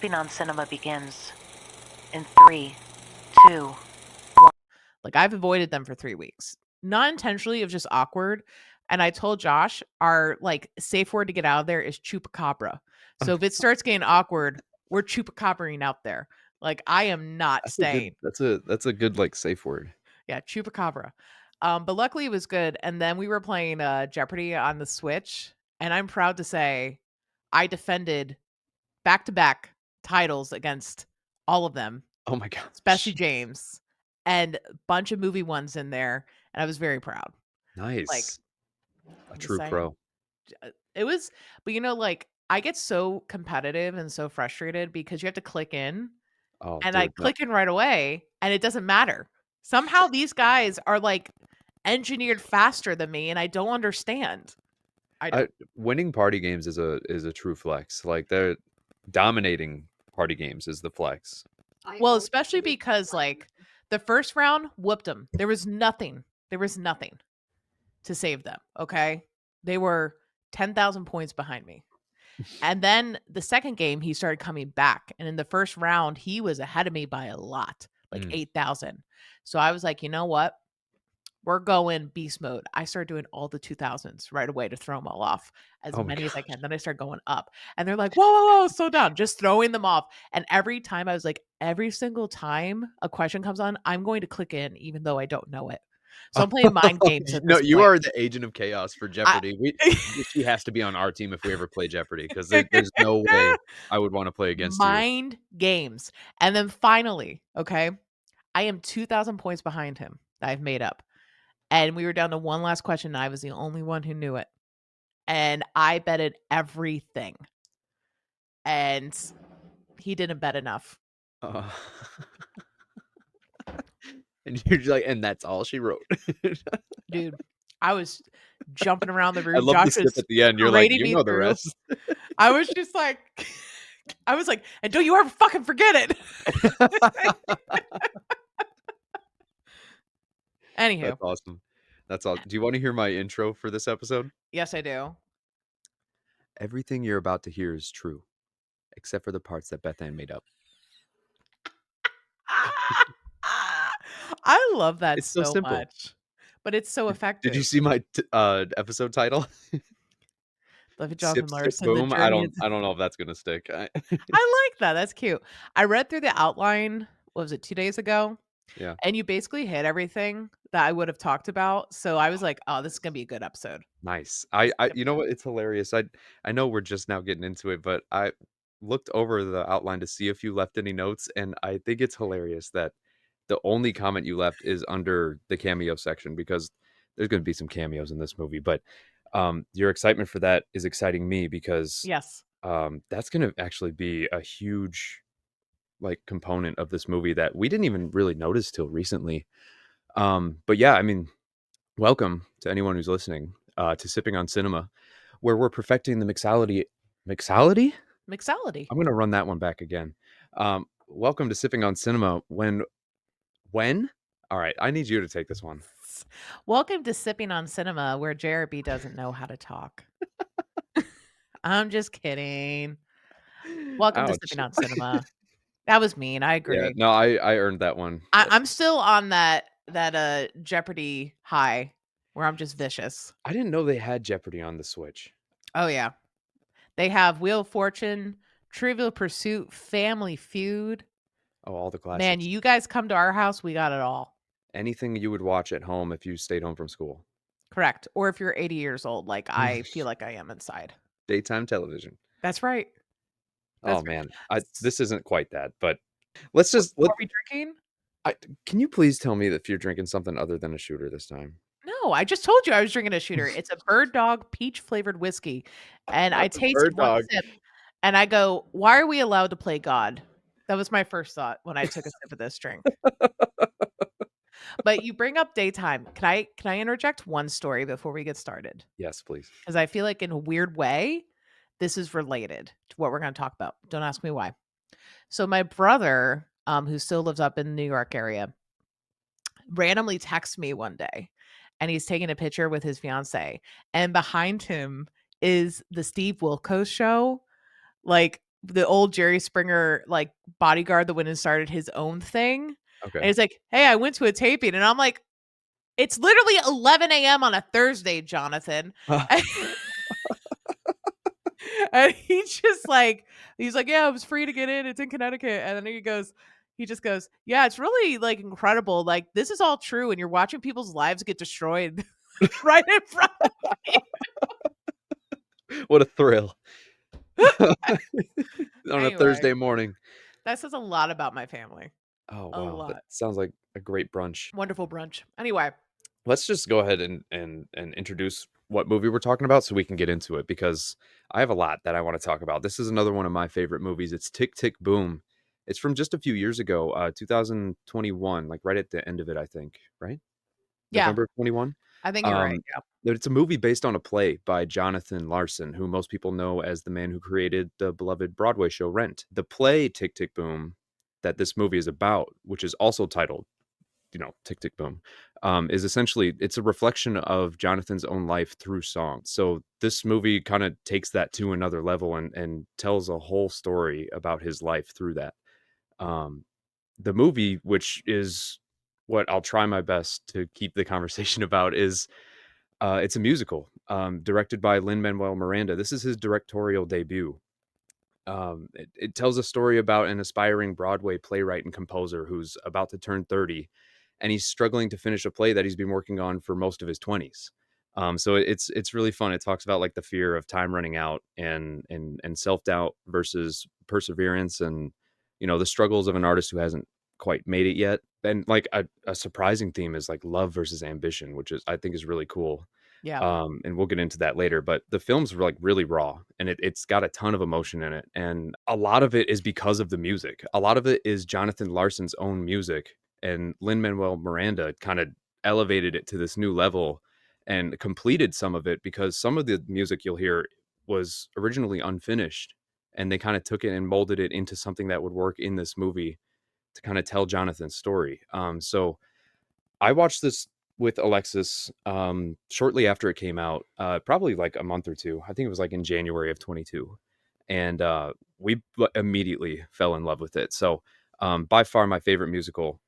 Sipping on Cinema begins in 3, 2. Like, I've avoided them for 3 weeks. Not intentionally, it was just awkward. And I told Josh, our like safe word to get out of there is chupacabra. So if it starts getting awkward, we're chupacabraing out there. Like, I am not staying. That's a good like safe word. Yeah, chupacabra. But luckily it was good. And then we were playing Jeopardy on the Switch. And I'm proud to say I defended back-to-back titles against all of them, Oh my god. especially James, and a bunch of movie ones in there. And I was very proud. Nice. Like, a just true saying. pro. It was, but like, I get so competitive and so frustrated because you have to click in, Oh, and dude, I click in right away, and it doesn't matter. Somehow these guys are like engineered faster than me, and I don't understand. Winning party games is a true flex. Like, they're dominating party games is the flex. Well, especially because like the first round whooped them. There was nothing to save them. Okay, they were 10,000 points behind me. And then the second game, he started coming back. And in the first round, he was ahead of me by a lot, like 8,000. So I was like, you know what? We're going beast mode. I started doing all the 2000s right away to throw them all off as many as I can. Then I started going up. And they're like, whoa, slow down. Just throwing them off. And every time I was like, every single time a question comes on, I'm going to click in even though I don't know it. So I'm playing mind games at No, this you point. are the agent of chaos for Jeopardy. She has to be on our team if we ever play Jeopardy, because there's no way I would want to play against mind games. And then finally, okay, I am 2,000 points behind him that I've made up. And we were down to one last question, and I was the only one who knew it. And I betted everything. And he didn't bet enough. you. And you're just like, and that's all she wrote. Dude, I was jumping around the room. I love Josh the skip was at the end. You're like, parading you me know the through. rest. I was just like, and don't you ever fucking forget it. Anywho. That's awesome. That's all. Do you want to hear my intro for this episode? Yes, I do. Everything you're about to hear is true, except for the parts that Bethanne made up. I love that It's so simple. much, but it's so effective. Did you see my episode title? Love Jonathan Larson. Boom. I don't know if that's gonna stick. I like that. That's cute. I read through the outline. What was it, 2 days ago? Yeah. And you basically hit everything that I would have talked about. So I was like, oh, this is gonna be a good episode. Nice. You know what? It's hilarious. I know we're just now getting into it, but I looked over the outline to see if you left any notes, and I think it's hilarious that the only comment you left is under the cameo section, because there's going to be some cameos in this movie. But your excitement for that is exciting me, because yes, that's going to actually be a huge like component of this movie that we didn't even really notice till recently. But yeah, I mean, welcome to anyone who's listening to Sipping on Cinema, where we're perfecting the mixality. Mixality? I'm going to run that one back again. Welcome to Sipping on Cinema. When? All right, I need you to take this one. Welcome to Sipping on Cinema, where JRB doesn't know how to talk. I'm just kidding. Welcome to Sipping on Cinema. That was mean. I agree. Yeah, no, I earned that one. I'm still on that Jeopardy high where I'm just vicious. I didn't know they had Jeopardy on the Switch. Oh yeah, they have Wheel of Fortune, Trivial Pursuit, Family Feud. Oh, all the classics. Man, you guys come to our house, we got it all. Anything you would watch at home if you stayed home from school. Correct. Or if you're 80 years old, like I feel like I am inside. Daytime television. That's right. Oh man, this isn't quite that, but let's just. Are we drinking? Can you please tell me if you're drinking something other than a shooter this time? No, I just told you I was drinking a shooter. It's a Bird Dog peach flavored whiskey, and I tasted one sip, and I go, "Why are we allowed to play God?" That was my first thought when I took a sip of this drink. But you bring up daytime. Can I interject one story before we get started? Yes, please. Because I feel like in a weird way, this is related to what we're going to talk about. Don't ask me why. So my brother, who still lives up in the New York area, randomly texted me one day, and he's taking a picture with his fiance, and behind him is the Steve Wilkos show, like the old Jerry Springer like bodyguard that went and started his own thing. Okay. And he's like, "Hey, I went to a taping," and I'm like, "It's literally 11 a.m. on a Thursday, Jonathan." And he's like, "Yeah, it was free to get in. It's in Connecticut." And then he just goes, "Yeah, it's really like incredible. Like this is all true, and you're watching people's lives get destroyed right in front of me." What a thrill. On a Anyway, Thursday morning. that says a lot about my family. Oh, A wow. That lot. sounds like a great brunch. Wonderful brunch. Anyway, Let's just go ahead and introduce what movie we're talking about so we can get into it, because I have a lot that I want to talk about. This is another one of my favorite movies. It's Tick, Tick, Boom. It's from just a few years ago, 2021, like right at the end of it, I think, right? yeah, November of 21. I think you're right. Um, Yeah. but it's a movie based on a play by Jonathan Larson, who most people know as the man who created the beloved Broadway show Rent. The play Tick, Tick, Boom that this movie is about, which is also titled, Tick, Tick, Boom, is essentially, it's a reflection of Jonathan's own life through song. So this movie kind of takes that to another level and tells a whole story about his life through that. Um, the movie, which is what I'll try my best to keep the conversation about, is it's a musical, directed by Lin-Manuel Miranda. This is his directorial debut. It tells a story about an aspiring Broadway playwright and composer who's about to turn 30, and he's struggling to finish a play that he's been working on for most of his 20s. So it's really fun. It talks about like the fear of time running out and self-doubt versus perseverance, and the struggles of an artist who hasn't quite made it yet. And like a surprising theme is like love versus ambition, which is, I think, is really cool. Yeah. And we'll get into that later, but the film's like really raw, and it's got a ton of emotion in it. And a lot of it is because of the music. A lot of it is Jonathan Larson's own music, and Lin-Manuel Miranda kind of elevated it to this new level and completed some of it, because some of the music you'll hear was originally unfinished, and they kind of took it and molded it into something that would work in this movie to kind of tell Jonathan's story. So I watched this with Alexis shortly after it came out, probably like a month or two. I think it was like in January of 22. And we immediately fell in love with it. So by far my favorite musical.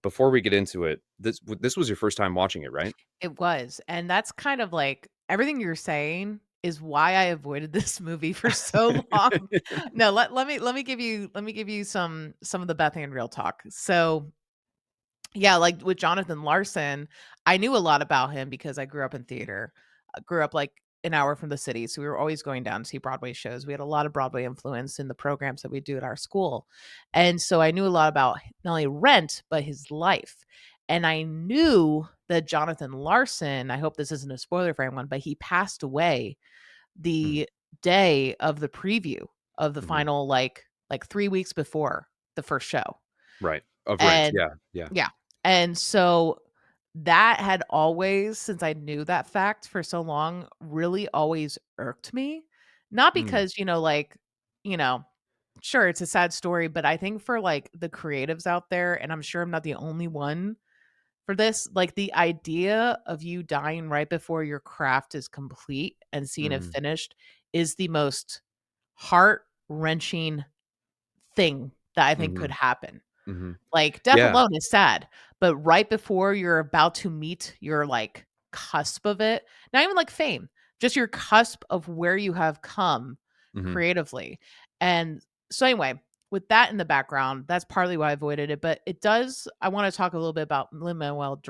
Before we get into it, this was your first time watching it, right? It was, and that's kind of like everything you're saying is why I avoided this movie for so long. No, let me give you some of the Bethanne real talk. So, yeah, like with Jonathan Larson, I knew a lot about him because I grew up in theater. I grew up like an hour from the city, so we were always going down to see Broadway shows. We had a lot of Broadway influence in the programs that we do at our school. And so I knew a lot about not only Rent, but his life. And I knew that Jonathan Larson, I hope this isn't a spoiler for anyone, but he passed away Mm, the day of the preview of the mhm. final like 3 weeks before the first show. Right. Of Rent. And Yeah. Yeah. yeah. And so that had always, since I knew that fact for so long, really always irked me. Not Mm, because, you know, sure, it's a sad story, but I think for like the creatives out there, and I'm sure I'm not the only one for this, like the idea of you dying right before your craft is complete and seeing it mhm, finished is the most heart wrenching thing that I think could mhm, happen. mhm. Like, death Yeah. alone is sad, but right before you're about to meet your, like, cusp of it, not even like fame, just your cusp of where you have come Mhm, creatively. And so anyway, with that in the background, that's partly why I avoided it, but it does I wanna talk a little bit about Lin-Manuel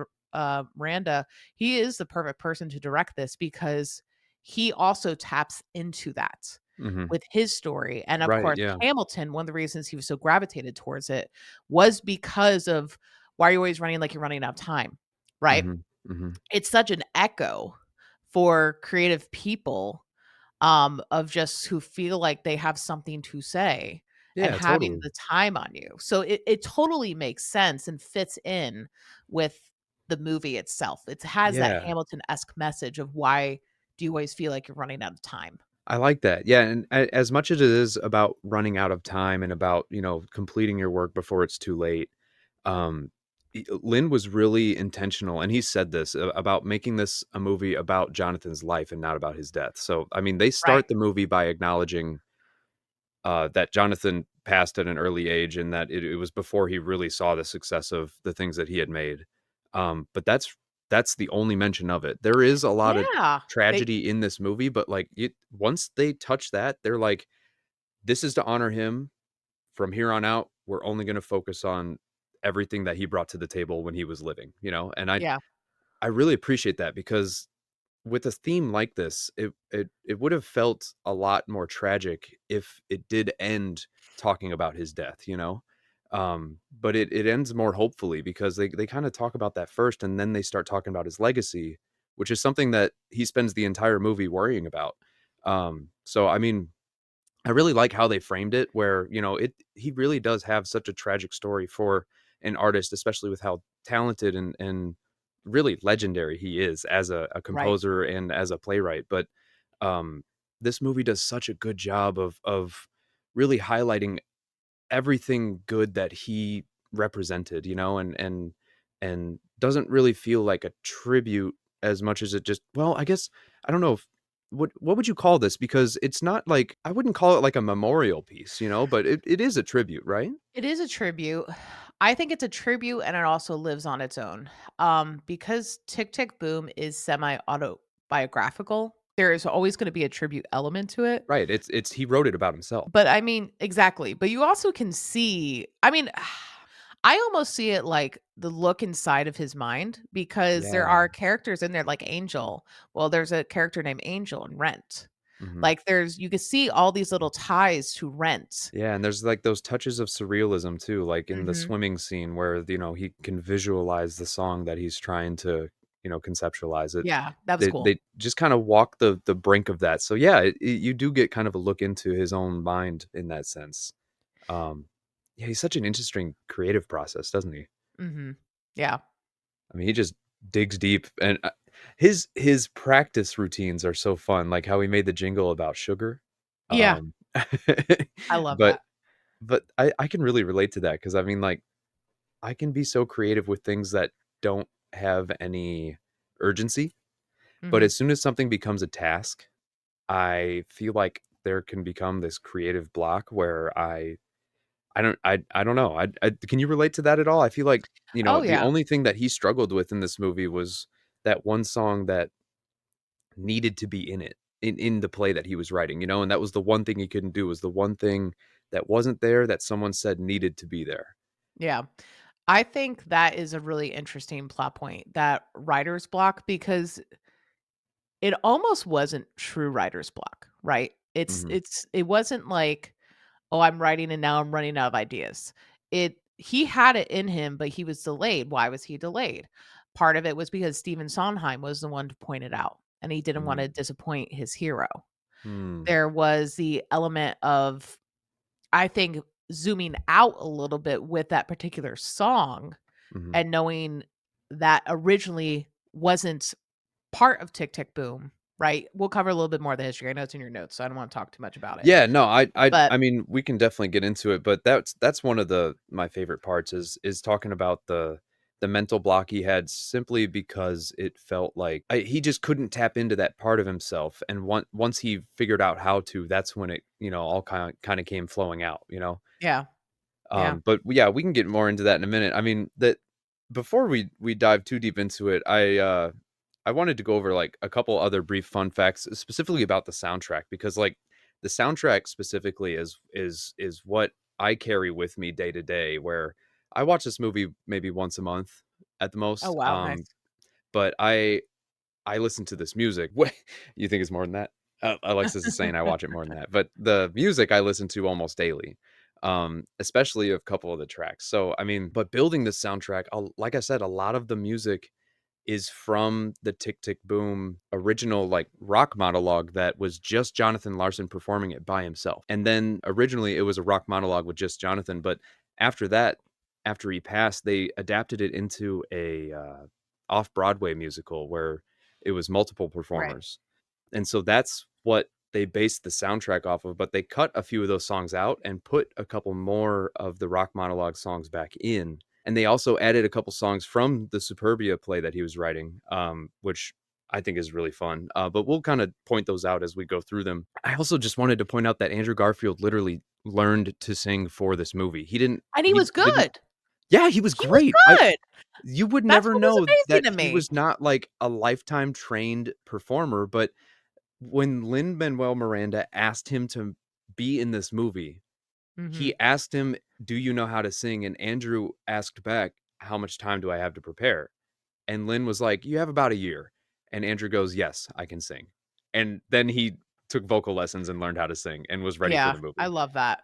Miranda. He is the perfect person to direct this because he also taps into that mhm. with his story. And of Right. course, Yeah. Hamilton, one of the reasons he was so gravitated towards it was because of why are you always running like you're running out of time, right? Mhm, mhm. It's such an echo for creative people of just who feel like they have something to say and Yeah, having totally. the time on you. So it totally makes sense and fits in with the movie itself. It has that Yeah. Hamilton-esque message of why do you always feel like you're running out of time? I like that. Yeah, and as much as it is about running out of time and about, completing your work before it's too late, um, Lynn was really intentional, and he said this about making this a movie about Jonathan's life and not about his death. So, I mean, they Right. start the movie by acknowledging that Jonathan passed at an early age, and that it was before he really saw the success of the things that he had made. But that's the only mention of it. There is a lot of Yeah. tragedy in this movie, but like once they touch that, they're like, this is to honor him. From here on out, we're only going to focus on everything that he brought to the table when he was living, And Yeah. I really appreciate that, because with a theme like this, it would have felt a lot more tragic if it did end talking about his death. But it ends more hopefully, because they kind of talk about that first, and then they start talking about his legacy, which is something that he spends the entire movie worrying about. So I mean, I really like how they framed it, where, he really does have such a tragic story for an artist, especially with how talented and really legendary he is as a Right. composer and as a playwright. But um, this movie does such a good job of really highlighting everything good that he represented, and doesn't really feel like a tribute as much as it just, well, I guess I don't know if what would you call this? Because it's not like, I wouldn't call it like a memorial piece, but it is a tribute, right? It is a tribute. I think it's a tribute and it also lives on its own. Because Tick Tick Boom is semi autobiographical, there is always going to be a tribute element to it. Right. It's he wrote it about himself. But I mean, exactly. But you also can see, I mean, I almost see it like the look inside of his mind, because there Yeah. are characters in there like Angel. Well, there's a character named Angel in Rent. Mhm. Like you can see all these little ties to Rent. Yeah, and there's like those touches of surrealism too, like in the Mhm. swimming scene where, he can visualize the song that he's trying to, conceptualize it. Yeah, that was cool. They just kind of walk the brink of that. So yeah, you do get kind of a look into his own mind in that sense. Um, yeah, he's such an interesting creative process, doesn't he? Mhm. Yeah. I mean, he just digs deep, and his practice routines are so fun, like how he made the jingle about sugar. Yeah, Um, I love but that. I can really relate to that, because I mean, like, I can be so creative with things that don't have any urgency, but Mhm. as soon as something becomes a task, I feel like there can become this creative block where I don't know. Can you relate to that at all? I feel like, Oh, the yeah. only thing that he struggled with in this movie was that one song that needed to be in it, in the play that he was writing, and that was the one thing he couldn't do, was the one thing that wasn't there that someone said needed to be there. Yeah. I think that is a really interesting plot point, that writer's block, because it almost wasn't true writer's block, right? Mhm. It wasn't like, "Oh, I'm writing and now I'm running out of ideas." He had it in him, but he was delayed. Why was he delayed? Part of it was because Stephen Sondheim was the one to point it out, and he didn't wanna Mm. disappoint his hero. Mm. There was the element of, I think, zooming out a little bit with that particular song, Mhm. and knowing that originally wasn't part of Tick Tick Boom, right? We'll cover a little bit more of the history. I know it's in your notes, so I don't wanna talk too much about it. Yeah, no, But I mean, we can definitely get into it, but that's one of my favorite parts, is talking about the mental block he had, simply because it felt like he just couldn't tap into that part of himself, and once he figured out how to, that's when it, all kind of came flowing out. yeah, yeah. But yeah, we can get more into that in a minute. I mean, that before we dive too deep into it, I wanted to go over like a couple other brief fun facts, specifically about the soundtrack, because like the soundtrack specifically is what I carry with me day to day, where I watch this movie maybe once a month at the Oh, most. wow, nice. But I listen to this music. What, you think it's more than that? Alexis is saying I watch it more than that, but the music I listen to almost daily, especially a couple of the tracks. So I mean, but building this soundtrack, like I said, a lot of the music is from the Tick Tick Boom original like rock monologue that was just Jonathan Larson performing it by himself. And then originally it was a rock monologue with just Jonathan, but after that, after he passed, they adapted it into a off-Broadway musical where it was multiple Right. performers. And so that's what they based the soundtrack off of, but they cut a few of those songs out and put a couple more of the rock monologue songs back in. And they also added a couple songs from the Superbia play that he was writing, which I think is really fun. But we'll kind of point those out as we go through them. I also just wanted to point out that Andrew Garfield literally learned to sing for this movie. He didn't. And he was He didn't. good. Yeah, he was He was great. good. You would That's never what was know amazing that to he me. was not like a lifetime trained performer, but when Lin-Manuel Miranda asked him to be in this movie, Mhm. he asked him, "Do you know how to sing?" And Andrew asked back, "How much time do I have to prepare?" And Lin was like, "You have about a year." And Andrew goes, "Yes, I can sing." And then he took vocal lessons and learned how to sing and was ready for Yeah, the I movie. love that.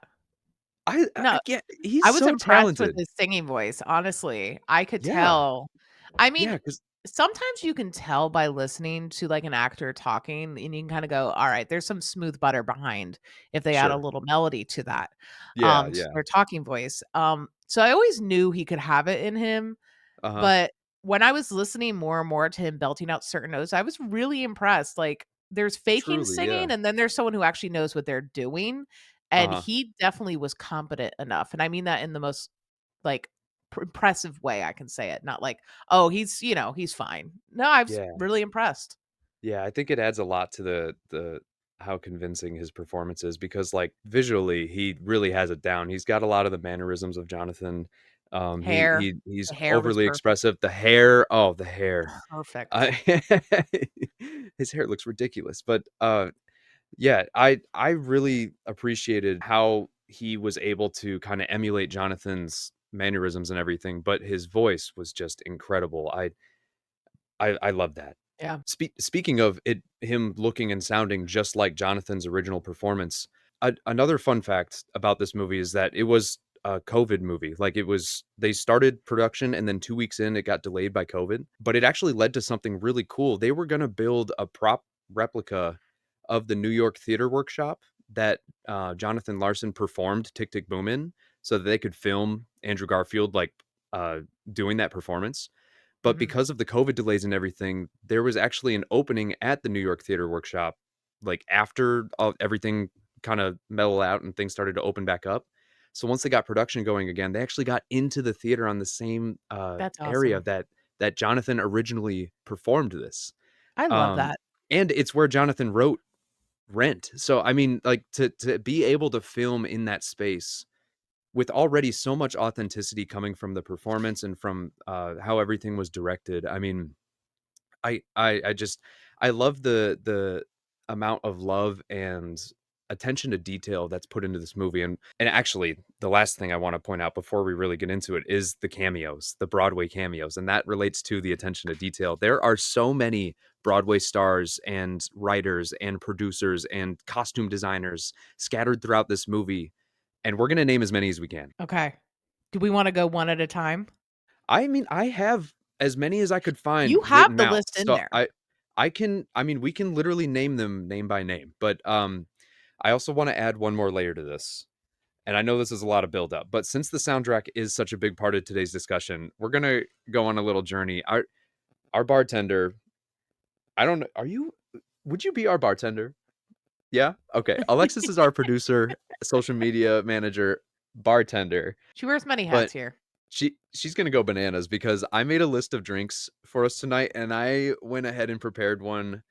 I No, get he's I was so impressed with talented. his singing voice, honestly. I could Yeah. tell. I Yeah, mean, because sometimes you can tell by listening to, like, an actor talking, and you can kinda go, "Alright, there's some smooth butter behind if they add a sure. little melody to that, Yeah, to yeah. their talking voice." So I always knew he could have it in him, Uh-huh. but when I was listening more and more to him belting out certain notes, I was really impressed. Like, there's faking Truly, yeah. singing, and then there's someone who actually knows what they're doing, and Uh-huh. he definitely was competent enough, and I mean that in the most, like, impressive way I can say it, not like, "Oh, he's fine." No, I was Yeah. really impressed. Yeah, I think it adds a lot to the how convincing his performance is because, like, visually, he really has it down. He's got a lot of the mannerisms of Jonathan. Hair. He's The hair was overly perfect. expressive. The hair, oh, the hair. Perfect. I his hair looks ridiculous, but, yeah, I really appreciated how he was able to kinda emulate Jonathan's mannerisms and everything, but his voice was just incredible. I love that. Yeah. Speaking of him looking and sounding just like Jonathan's original performance, another fun fact about this movie is that it was a COVID movie. Like, they started production and then 2 weeks in, it got delayed by COVID, but it actually led to something really cool. They were gonna build a prop replica of the New York Theater Workshop that, Jonathan Larson performed Tick, Tick, Boom in, so that they could film Andrew Garfield, like, uh, doing that performance. But Mhm. because of the COVID delays and everything, there was actually an opening at the New York Theater Workshop, like, after everything kinda mellowed out and things started to open back up. So once they got production going again, they actually got into the theater on the same, That's area awesome. that Jonathan originally performed this. I love Um, that. and it's where Jonathan wrote Rent. So, I mean, like, to be able to film in that space with already so much authenticity coming from the performance and from, how everything was directed. I mean, I just I love the amount of love and attention to detail that's put into this movie, and actually, the last thing I wanna point out before we really get into it is the cameos, the Broadway cameos, and that relates to the attention to detail. There are so many Broadway stars and writers and producers and costume designers scattered throughout this movie, and we're gonna name as many as we can. Okay. Do we wanna go one at a time? I mean, I have as many as I could find You have written the out. list in So there. I mean, we can literally name them name by name, but I also want to add one more layer to this. And I know this is a lot of build up, but since the soundtrack is such a big part of today's discussion, we're going to go on a little journey. Our bartender, I don't know, would you be our bartender? Yeah? Okay. Alexis is our producer, social media manager, bartender. She wears many But hats here. she's gonna go bananas because I made a list of drinks for us tonight, and I went ahead and prepared one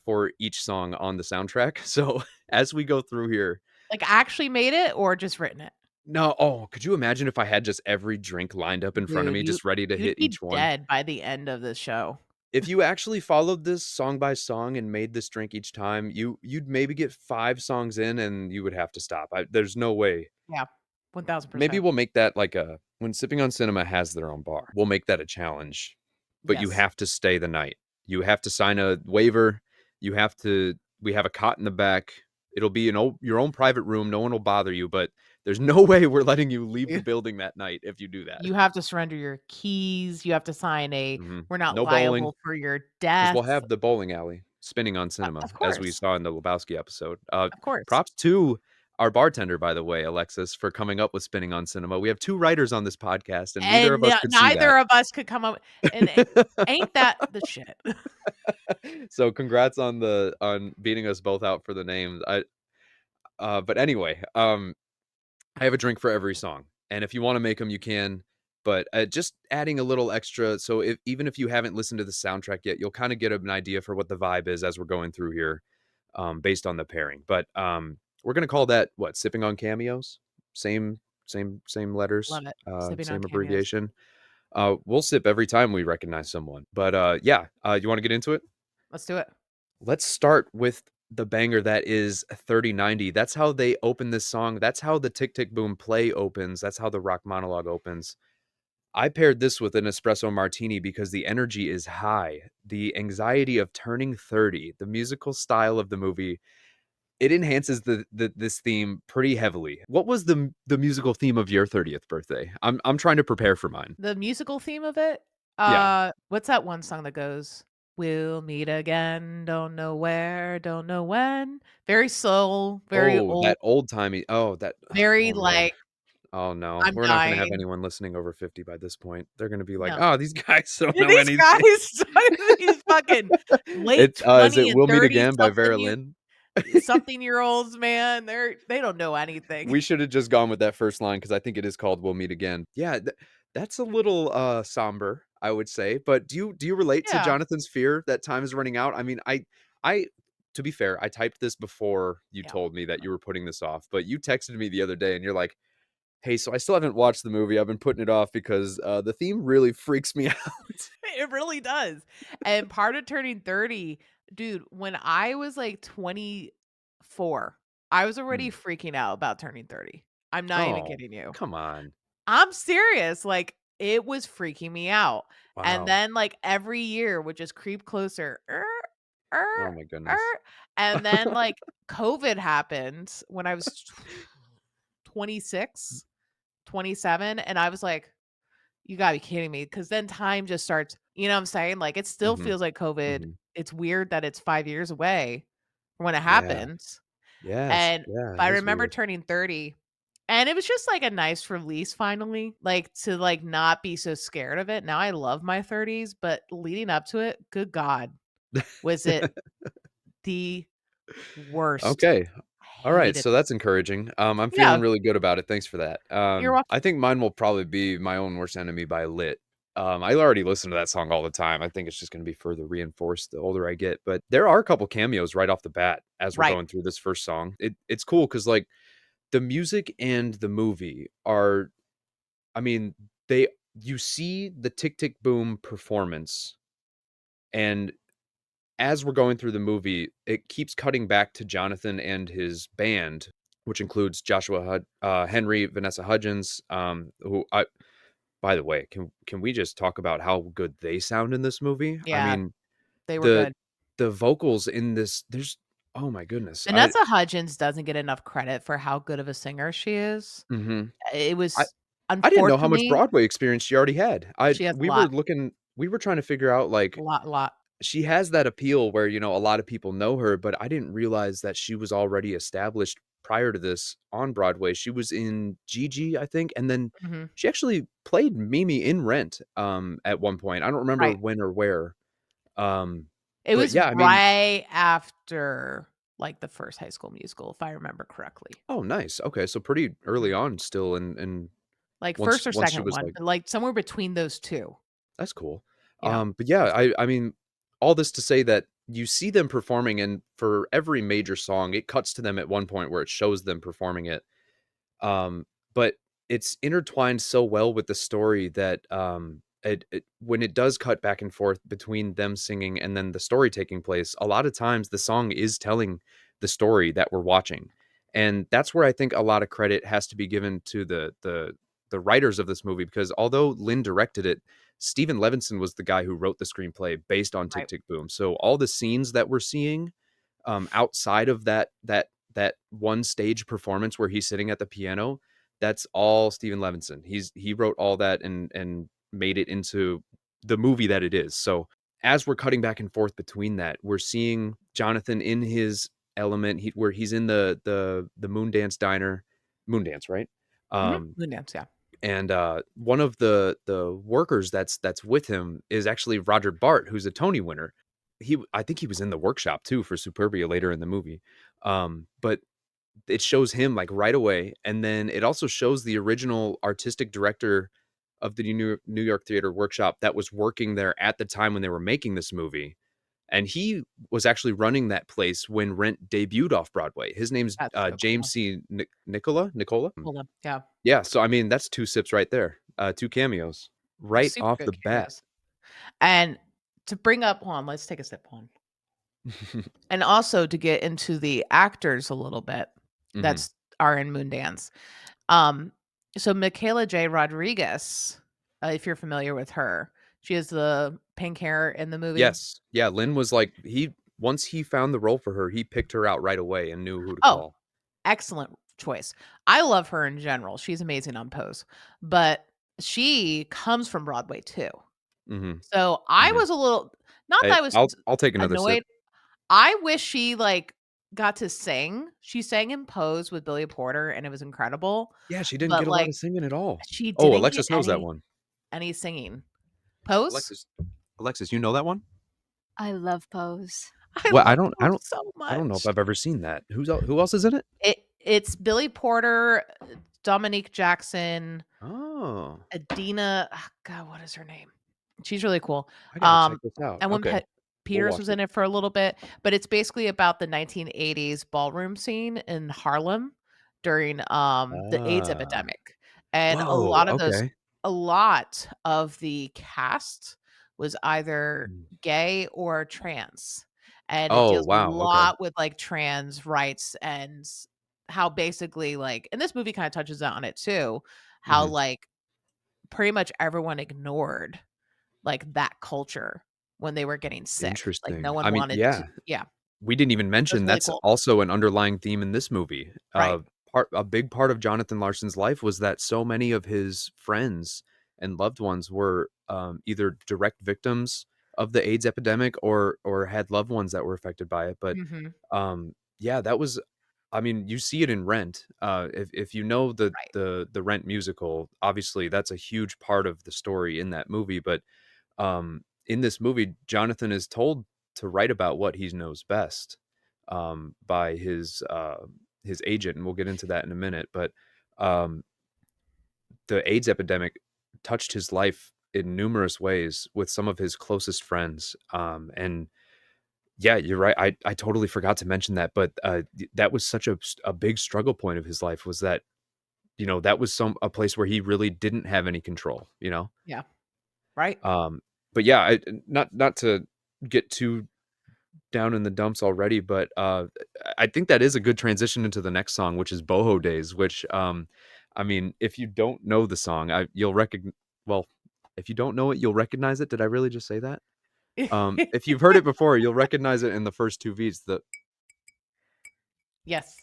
for each song on the soundtrack. So as we go through here, Like, actually made it or just written it? no, oh, could you imagine if I had just every drink lined up in front of Dude, me, just ready to you'd hit be each one? dead by the end of the show. If you actually followed this song by song and made this drink each time, you'd maybe get 5 songs in and you would have to stop. There's no way. Yeah, Maybe 1000%. we'll make that like a when Sipping on Cinema has their own bar, we'll make that a challenge, but you Yes. have to stay the night. You have to sign a waiver. You have to we have a cot in the back. It'll be your own private room. No one will bother you, but there's no way we're letting you leave the You building that night if you do that. you have to surrender your keys, you have to sign a Mhm. "We're not No bowling, liable for your 'cause we'll death." have the bowling alley spinning on cinema, Of as we course, saw in the Lebowski episode. of course. Props to our bartender, by the way, Alexis, for coming up with spinning on cinema. We have 2 writers on this podcast, and neither And of us could see that. neither of us could come up and ain't that the shit? So congrats on beating us both out for the names. But anyway, I have a drink for every song, and if you wanna make them, you can, but, just adding a little extra so even if you haven't listened to the soundtrack yet, you'll kinda get an idea for what the vibe is as we're going through here, based on the pairing. But, we're gonna call that what? Sipping on cameos. Same letters. Love it. Sipping on Same cameos. abbreviation. We'll sip every time we recognize someone. But yeah, you want to get into it? Let's do it. Let's start with the banger that is 3090. That's how they open this song. That's how the Tick Tick Boom play opens. That's how the rock monologue opens. I paired this with an espresso martini because the energy is high. The anxiety of turning 30, the musical style of the movie, it enhances this theme pretty heavily. What was the musical theme of your 30th birthday? I'm trying to prepare for mine. The musical theme of it, Yeah. what's that one song that goes, "We'll meet again, don't know where, don't know when." Very soul, very Oh, old, that old-timey. Oh, that very, oh no. like, Oh no. I'm We're not gonna have dying. anyone listening over 50 by this point. They're gonna be like, No. "Oh, these guys don't know These anything." guys, these fucking late It is 20 it and "We'll Meet 30 Again" by something Vera Lynn? something year olds, man, they don't know anything. We should have just gone with that first line because I think it is called "We'll Meet Again." Yeah, that's a little somber, I would say. But do you relate to Yeah, Jonathan's fear that time is running out? I mean, I to be fair, I typed this before you yeah. told me that you were putting this off, but you texted me the other day and you're like, "Hey, so I still haven't watched the movie. I've been putting it off because the theme really freaks me out." It really does. And part of turning 30, dude, when I was like 24, I was already Mm. freaking out about turning 30. I'm not even Oh, kidding you. come on. I'm serious. Like, it was freaking me out. And Wow. then, like, every year would just creep closer. Oh Er, my goodness. and then, like, COVID happened when I was 26, 27, and I was like, you gotta be kidding me, because then time just starts, you know what I'm saying? Like, it still Mhm, feels like COVID. mhm. It's weird that it's 5 years away from when it Yeah. happens, Yes. and Yeah, I it is remember weird. turning 30, and it was just, like, a nice release finally, like, to, like, not be so scared of it. Now I love my 30s, but leading up to it, good god, was it the worst. Okay. I All right, hated so it. that's encouraging. I'm feeling Yeah, really good about it. Thanks for that. you're welcome. I think mine will probably be "My Own Worst Enemy" by Lit. I already listen to that song all the time. I think it's just gonna be further reinforced the older I get, but there are a couple cameos right off the bat as we're Right. going through this first song. It's cool because like, the music and the movie are I mean, they you see the Tick Tick Boom performance, and as we're going through the movie, it keeps cutting back to Jonathan and his band, which includes Henry, Vanessa Hudgens, who I by the way, can we just talk about how good they sound in this movie? I Yeah, mean, they were the good. the vocals in this, there's oh my goodness. Vanessa Hudgens doesn't get enough credit for how good of a singer she is. Mhm. It I was I didn't know how much unfortunately, Broadway experience she already had. I she has a we were lot, looking we were trying to figure out, a like, lot, a lot. she has that appeal where, a lot of people know her, but I didn't realize that she was already established prior to this on Broadway. She was in Gigi, I think, and then Mhm. she actually played Mimi in Rent, at one point. I don't remember Right. when or where. Um, It but was yeah, I mean right after, like, the first High School Musical, if I remember correctly. oh, nice. Okay, so pretty early Mhm. on still and Like, once first or once she second was, one, like but, like, somewhere between those 2, that's cool. you know? But yeah, I mean, all this to say that you see them performing, and for every major song, it cuts to them at one point where it shows them performing it. But it's intertwined so well with the story that when it does cut back and forth between them singing and then the story taking place, a lot of times the song is telling the story that we're watching, and that's where I think a lot of credit has to be given to the writers of this movie because although Lynn directed it, Stephen Levinson was the guy who wrote the screenplay based on Tick Right. Tick Boom. So all the scenes that we're seeing outside of that one stage performance where he's sitting at the piano, that's all Stephen Levinson. He wrote all that and made it into the movie that it is. So as we're cutting back and forth between that, we're seeing Jonathan in his element, where he's in the Moondance diner, Moondance, right? Mhm. Um, Moondance, yeah. and one of the workers that's with him is actually Roger Bart, who's a Tony winner. I think he was in the workshop too for Superbia later in the movie. But it shows him like right away, and then it also shows the original artistic director of the New York Theater Workshop that was working there at the time when they were making this movie, and he was actually running that place when Rent debuted off Broadway. His name's That's so James cool. C. Nicola. Hold on. Yeah. Yeah, so I mean that's two sips right there, two cameos right Super off good the bat. cameos. And to bring up hold on, let's take a sip on. And also to get into the actors a little bit Mhm. that's are in Moondance. Um, so Michaela J. Rodriguez, if you're familiar with her, she has the pink hair in the movie. Yes, yeah. Lin was like once he found the role for her, he picked her out right away and knew who to Oh, call. excellent choice. I love her in general. She's amazing on Pose, but she comes from Broadway too. Mhm. So I Mhm. was a little not Hey, that I was I'll take another sip. annoyed. I wish she like got to sing. She sang in Pose with Billy Porter and it was incredible, Yeah, she didn't but get a lot like of singing at all. she Oh, didn't get Alexis knows that one. any singing. Pose? Alexis, you know that one? I love Pose. I Well, love Pose so I don't know if much. I've ever seen that. Who else is in it? It's Billy Porter, Dominique Jackson, Oh, Adina God, what is her name? She's really cool. I gotta check this out. And when Okay, we'll Peters watch was it. in it for a little bit, but it's basically about the 1980s ballroom scene in Harlem during, the AIDS Ah, epidemic, and whoa, okay. a lot of the cast was either Mm. gay or trans, and it Oh, deals a wow, okay. lot with, like, trans rights and how basically, like and this movie kinda touches on it too, how, Mhm. like, pretty much everyone ignored, like, that culture when they were getting sick. Like, no Interesting. one I mean, wanted to yeah. yeah, We didn't even it was mention really that's cool. also an underlying theme in this movie. Right. A big part of Jonathan Larson's life was that so many of his friends and loved ones were either direct victims of the AIDS epidemic or had loved ones that were affected by it. But Mhm. yeah, that was. I mean, you see it in Rent. If you know Right. the Rent musical, obviously that's a huge part of the story in that movie. But in this movie, Jonathan is told to write about what he knows best by his agent, and we'll get into that in a minute. But um, the AIDS epidemic touched his life in numerous ways with some of his closest friends. And yeah, you're right. I totally forgot to mention that, but that was such a big struggle point of his life was that that was a place where he really didn't have any control. Yeah. Right. Um, but yeah, not to get too down in the dumps already, but I think that is a good transition into the next song, which is Boho Days, which I mean, if you don't know the song, you'll recognize well, if you don't know it, you'll recognize it. Did I really just say that? If you've heard it before, you'll recognize it in the first two beats. The Yes.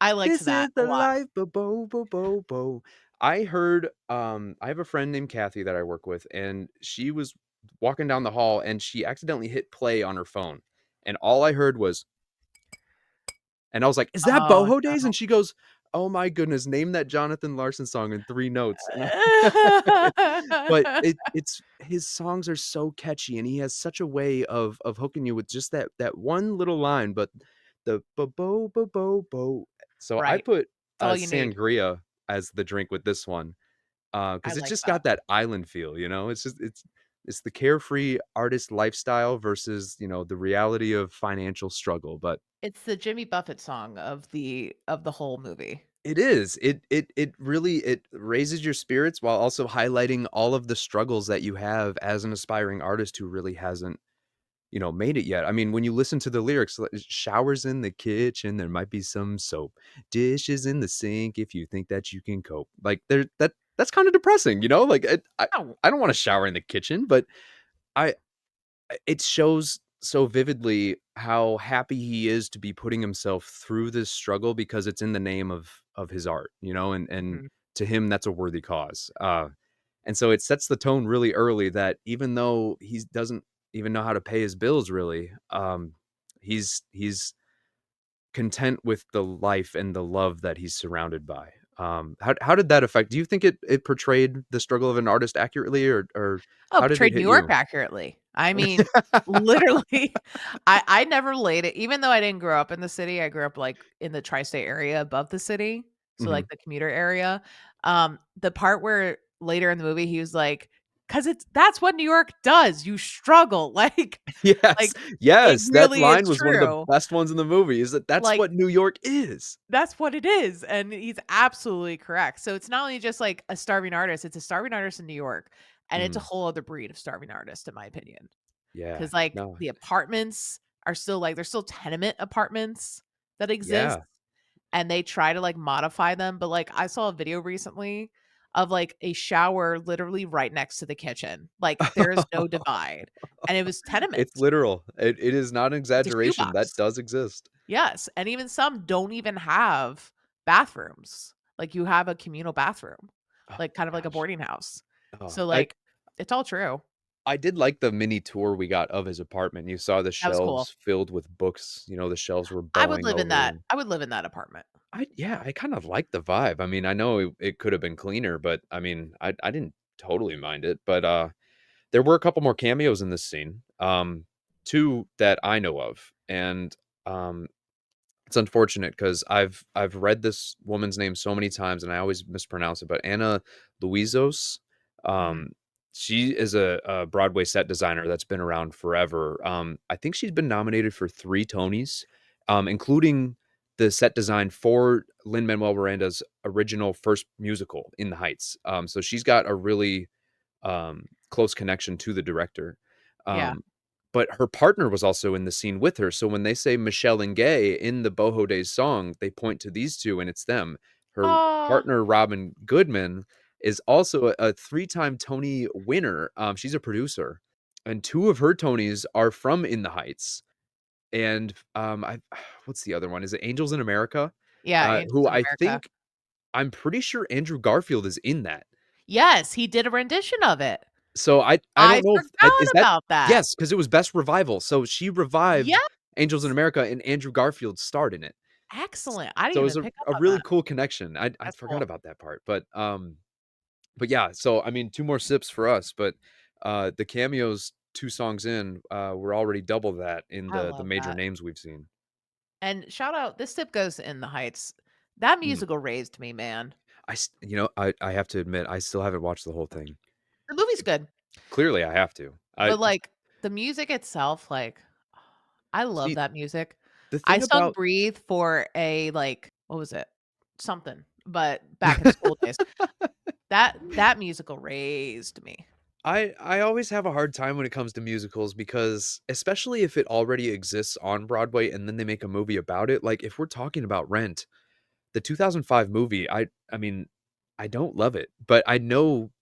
I liked This is that a the lot. life, bo bo bo bo bo. I heard I have a friend named Kathy that I work with, and she was walking down the hall and she accidentally hit play on her phone. And all I heard was and I was like, "Is that Oh, Boho Days?" no. And she goes, "Oh my goodness, name that Jonathan Larson song in 3 notes." And but it's his songs are so catchy and he has such a way of hooking you with just that one little line, but the bo bo bo bo bo. So I Right. put It's all you need. sangria as the drink with this one, I because it's like just that. got that island feel, it's the carefree artist lifestyle versus, the reality of financial struggle, but It's the Jimmy Buffett song of the whole movie. it is. It really it raises your spirits while also highlighting all of the struggles that you have as an aspiring artist who really hasn't, made it yet. I mean, when you listen to the lyrics, showers in the kitchen, there might be some soap, dishes in the sink if you think that you can cope. Like that's kind of depressing, Like Oh, I don't want to shower in the kitchen, but I it shows so vividly how happy he is to be putting himself through this struggle because it's in the name of his art, and mhm. to him that's a worthy cause. And so it sets the tone really early that even though he doesn't even know how to pay his bills really, he's content with the life and the love that he's surrounded by. How did that affect? Do you think it portrayed the struggle of an artist accurately, or Oh, how did it portrayed New hit York you? accurately. I mean, literally, I never laid it even though I didn't grow up in the city, I grew up, like, in the tri-state area above the city, so, Hmm. like, the commuter area. The part where later in the movie, he was like, because that's what New York does. You struggle. Like Yes, it yes, that really is line was one of the true. best ones in the movie, is that's Like what New York is. that's what it is. And he's absolutely correct. So it's not only just like a starving artist, it's a starving artist in New York. And it's a Mm, whole other breed of starving artist, in my opinion. yeah, Because like no, the apartments are still like there's still tenement apartments that exist yeah. and they try to like modify them. But like I saw a video recently of like a shower literally right next to the kitchen. Like there is no divide. And it was It's tenements. literal. It is not an It's a exaggeration, that shoebox. does exist. Yes, and even some don't even have bathrooms. Like, you have a communal bathroom, Oh like, kind of my like a gosh. boarding house. Oh, So, like, it's all true. I did like the mini tour we got of his apartment. You saw the That was cool. shelves filled with books, the shelves were I would bowing live in over, that and I would live in that apartment. I kind of like the vibe. I mean, I know it could have been cleaner, but I mean, I didn't totally mind it. But there were a couple more cameos in this scene. Two that I know of, and um, it's unfortunate because I've read this woman's name so many times and I always mispronounce it, but Anna Luizos. Mhm. Um, she is a Broadway set designer that's been around forever. I think she's been nominated for 3 Tonys, including the set design for Lin-Manuel Miranda's original first musical, In the Heights. So she's got a really close connection to the director. Yeah. Um, but her partner was also in the scene with her. So when they say Michelle and Gay in the Boho Days song, they point to these two and it's them. Her Aw. partner, Robin Goodman, is also a 3-time Tony winner. She's a producer, and 2 of her Tonys are from In the Heights. And I what's the other one? Is it Angels in America? Yeah, Angels Who in I America. think I'm pretty sure Andrew Garfield is in that. Yes, he did a rendition of it. So I I don't know if is forgot that about that. yes, because it was Best Revival. So she revived Yes! Angels in America and Andrew Garfield starred in it. Excellent. I didn't So it was even a pick up a on really that. cool connection. I That's forgot cool. about that part. But yeah, so I mean 2 more sips for us, but the cameos 2 songs in, we're already double that in I the love major that. names we've seen. And shout out, this tip goes to In the Heights. That Mm. musical raised me, man. I have to admit, I still haven't watched the whole thing. The movie's good, Clearly, I have to. I but, like, the music itself, like, I love see, that music. the I thing sung about "Breathe" for a, like, what was it? Something, but back in school days. That musical raised me. I always have a hard time when it comes to musicals because especially if it already exists on Broadway and then they make a movie about it, like if we're talking about Rent, the 2005 movie, I mean, I don't love it, but I know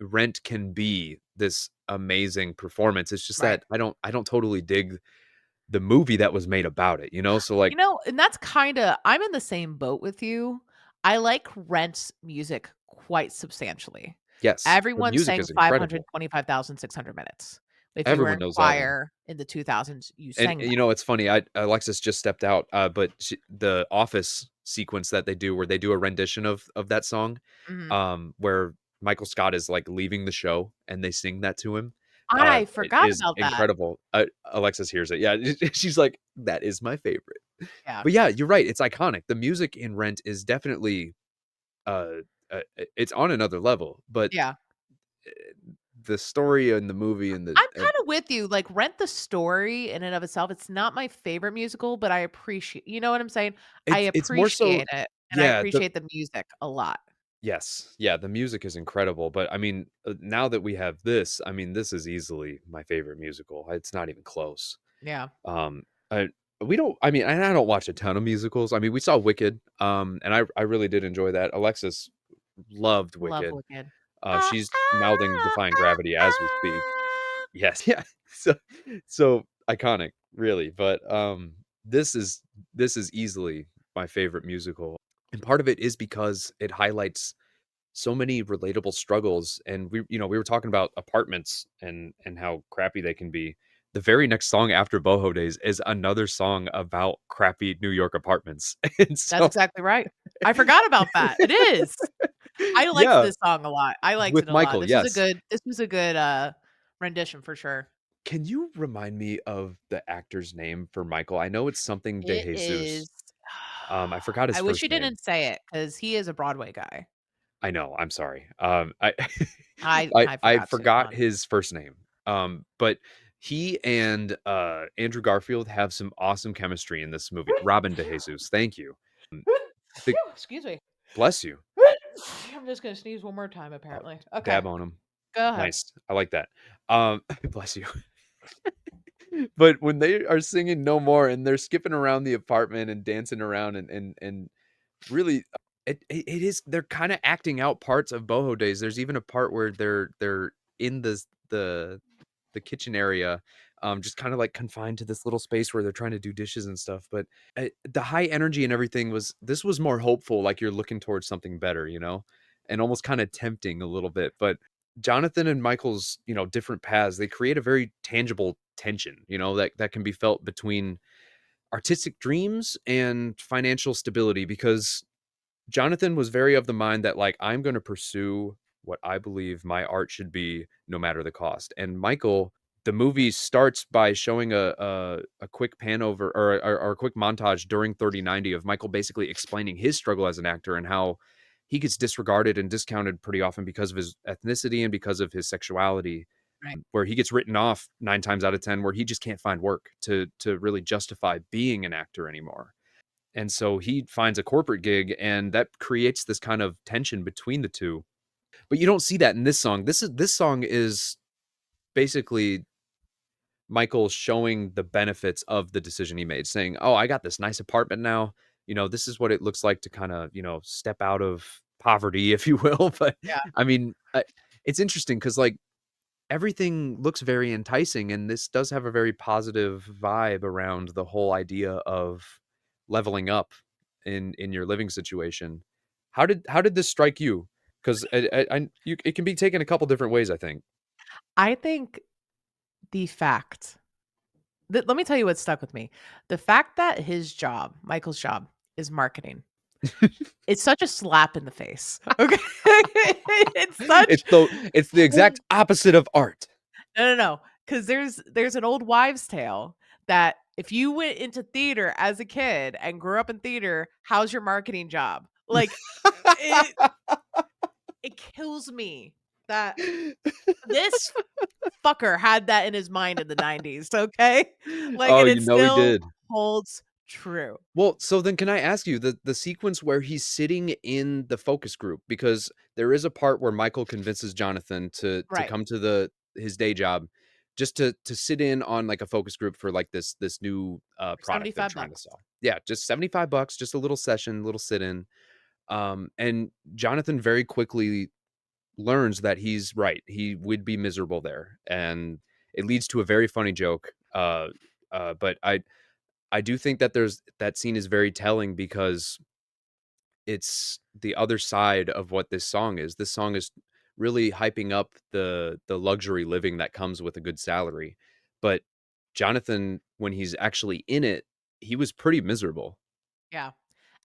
Rent can be this amazing performance. It's just Right. that I don't totally dig the movie that was made about it, you know? So like, And that's kinda I'm in the same boat with you. I like Rent's music quite substantially. yes, the Everyone music sang is incredible. 525,600 minutes. If you were Everyone in knows that one. choir in the 2000s, you And sang you that. know, it's funny, Alexis just stepped out, but the Office sequence that they do where they do a rendition of that song, Mhm. where Michael Scott is, like, leaving the show and they sing that to him, I it forgot is about that. incredible. Alexis hears it, yeah, she's like, "That is my favorite." Yeah. But yeah, you're right, it's iconic. The music in Rent is definitely, uh, it's on another level, but, Yeah. eh, the story and the movie and the I'm kinda with you, like, Rent the story in and of itself, it's not my favorite musical, but I appreciate you know what I'm saying? I it's more so appreciate it, and I yeah, appreciate the music a lot. yes. Yeah, the music is incredible, but I mean, now that we have this, I mean, this is easily my favorite musical. It's not even close. Yeah. Um, I we don't I mean, and I don't watch a ton of musicals. I mean, we saw Wicked, and I really did enjoy that. Alexis loved Love Wicked. Wicked. She's mouthing Defying Gravity as we speak. Yes, yeah. So iconic, really. But this is this is easily my favorite musical. And part of it is because it highlights so many relatable struggles, and we were talking about apartments and how crappy they can be. The very next song after Boho Days is another song about crappy New York apartments. And That's so exactly right. I forgot about that. It is. I liked yeah, this song a lot. I liked with it a lot. Michael, yes. This was a good, rendition for sure. Can you remind me of the actor's name for Michael? I know it's something De It Jesus. is I forgot his I wish first you name. didn't say it because he is a Broadway guy. I know. I'm sorry. I I forgot too. forgot Hold on. his first name. But he and Andrew Garfield have some awesome chemistry in this movie. Robin DeJesus, thank you. The, Excuse me. bless you. I'm just gonna sneeze one more time. Oh, Apparently. Okay. dab on him. Go ahead. Nice. I like that. Bless you. But when they are singing No More and they're skipping around the apartment and dancing around and really it is, they're kind of acting out parts of Boho Days. There's even a part where they're in the kitchen area, just kind of like confined to this little space where they're trying to do dishes and stuff. But the high energy and everything was more hopeful, like you're looking towards something better, and almost kind of tempting a little bit. But Jonathan and Michael's, different paths, they create a very tangible tension, that can be felt between artistic dreams and financial stability, because Jonathan was very of the mind that, like, I'm going to pursue what I believe my art should be no matter the cost. And Michael, the movie starts by showing a quick pan over, or a quick montage during 3090 of Michael basically explaining his struggle as an actor and how he gets disregarded and discounted pretty often because of his ethnicity and because of his sexuality, Right. where he gets written off 9 times out of 10, where he just can't find work to really justify being an actor anymore. And so he finds a corporate gig, and that creates this kind of tension between the two. But you don't see that in this song. This song is basically Michael showing the benefits of the decision he made, saying, "Oh, I got this nice apartment now. This is what it looks like to kind of, step out of poverty, if you will." But Yeah. I mean, it's interesting because, like, everything looks very enticing, and this does have a very positive vibe around the whole idea of leveling up in your living situation. How did this strike you? Because it can be taken a couple different ways, I think. I think the fact that, let me tell you what stuck with me. The fact that his job, Michael's job, is marketing. It's such a slap in the face. Okay. It's such It's the exact opposite of art. no. Because there's an old wives' tale that if you went into theater as a kid and grew up in theater, how's your marketing job? Like it it kills me that this fucker had that in his mind in the 90s, okay? Like, Oh, and you it know he still did. holds true. Well, so then can I ask you the sequence where he's sitting in the focus group, because there is a part where Michael convinces Jonathan to Right. come to his day job just to sit in on like a focus group for like this new For product they're 75 trying to bucks. sell. Yeah, just $75, just a little session, little sit in. And Jonathan very quickly learns that he's right. He would be miserable there, and it leads to a very funny joke. But I do think that that scene is very telling because it's the other side of what this song is. This song is really hyping up the luxury living that comes with a good salary. But Jonathan, when he's actually in it, he was pretty miserable. Yeah.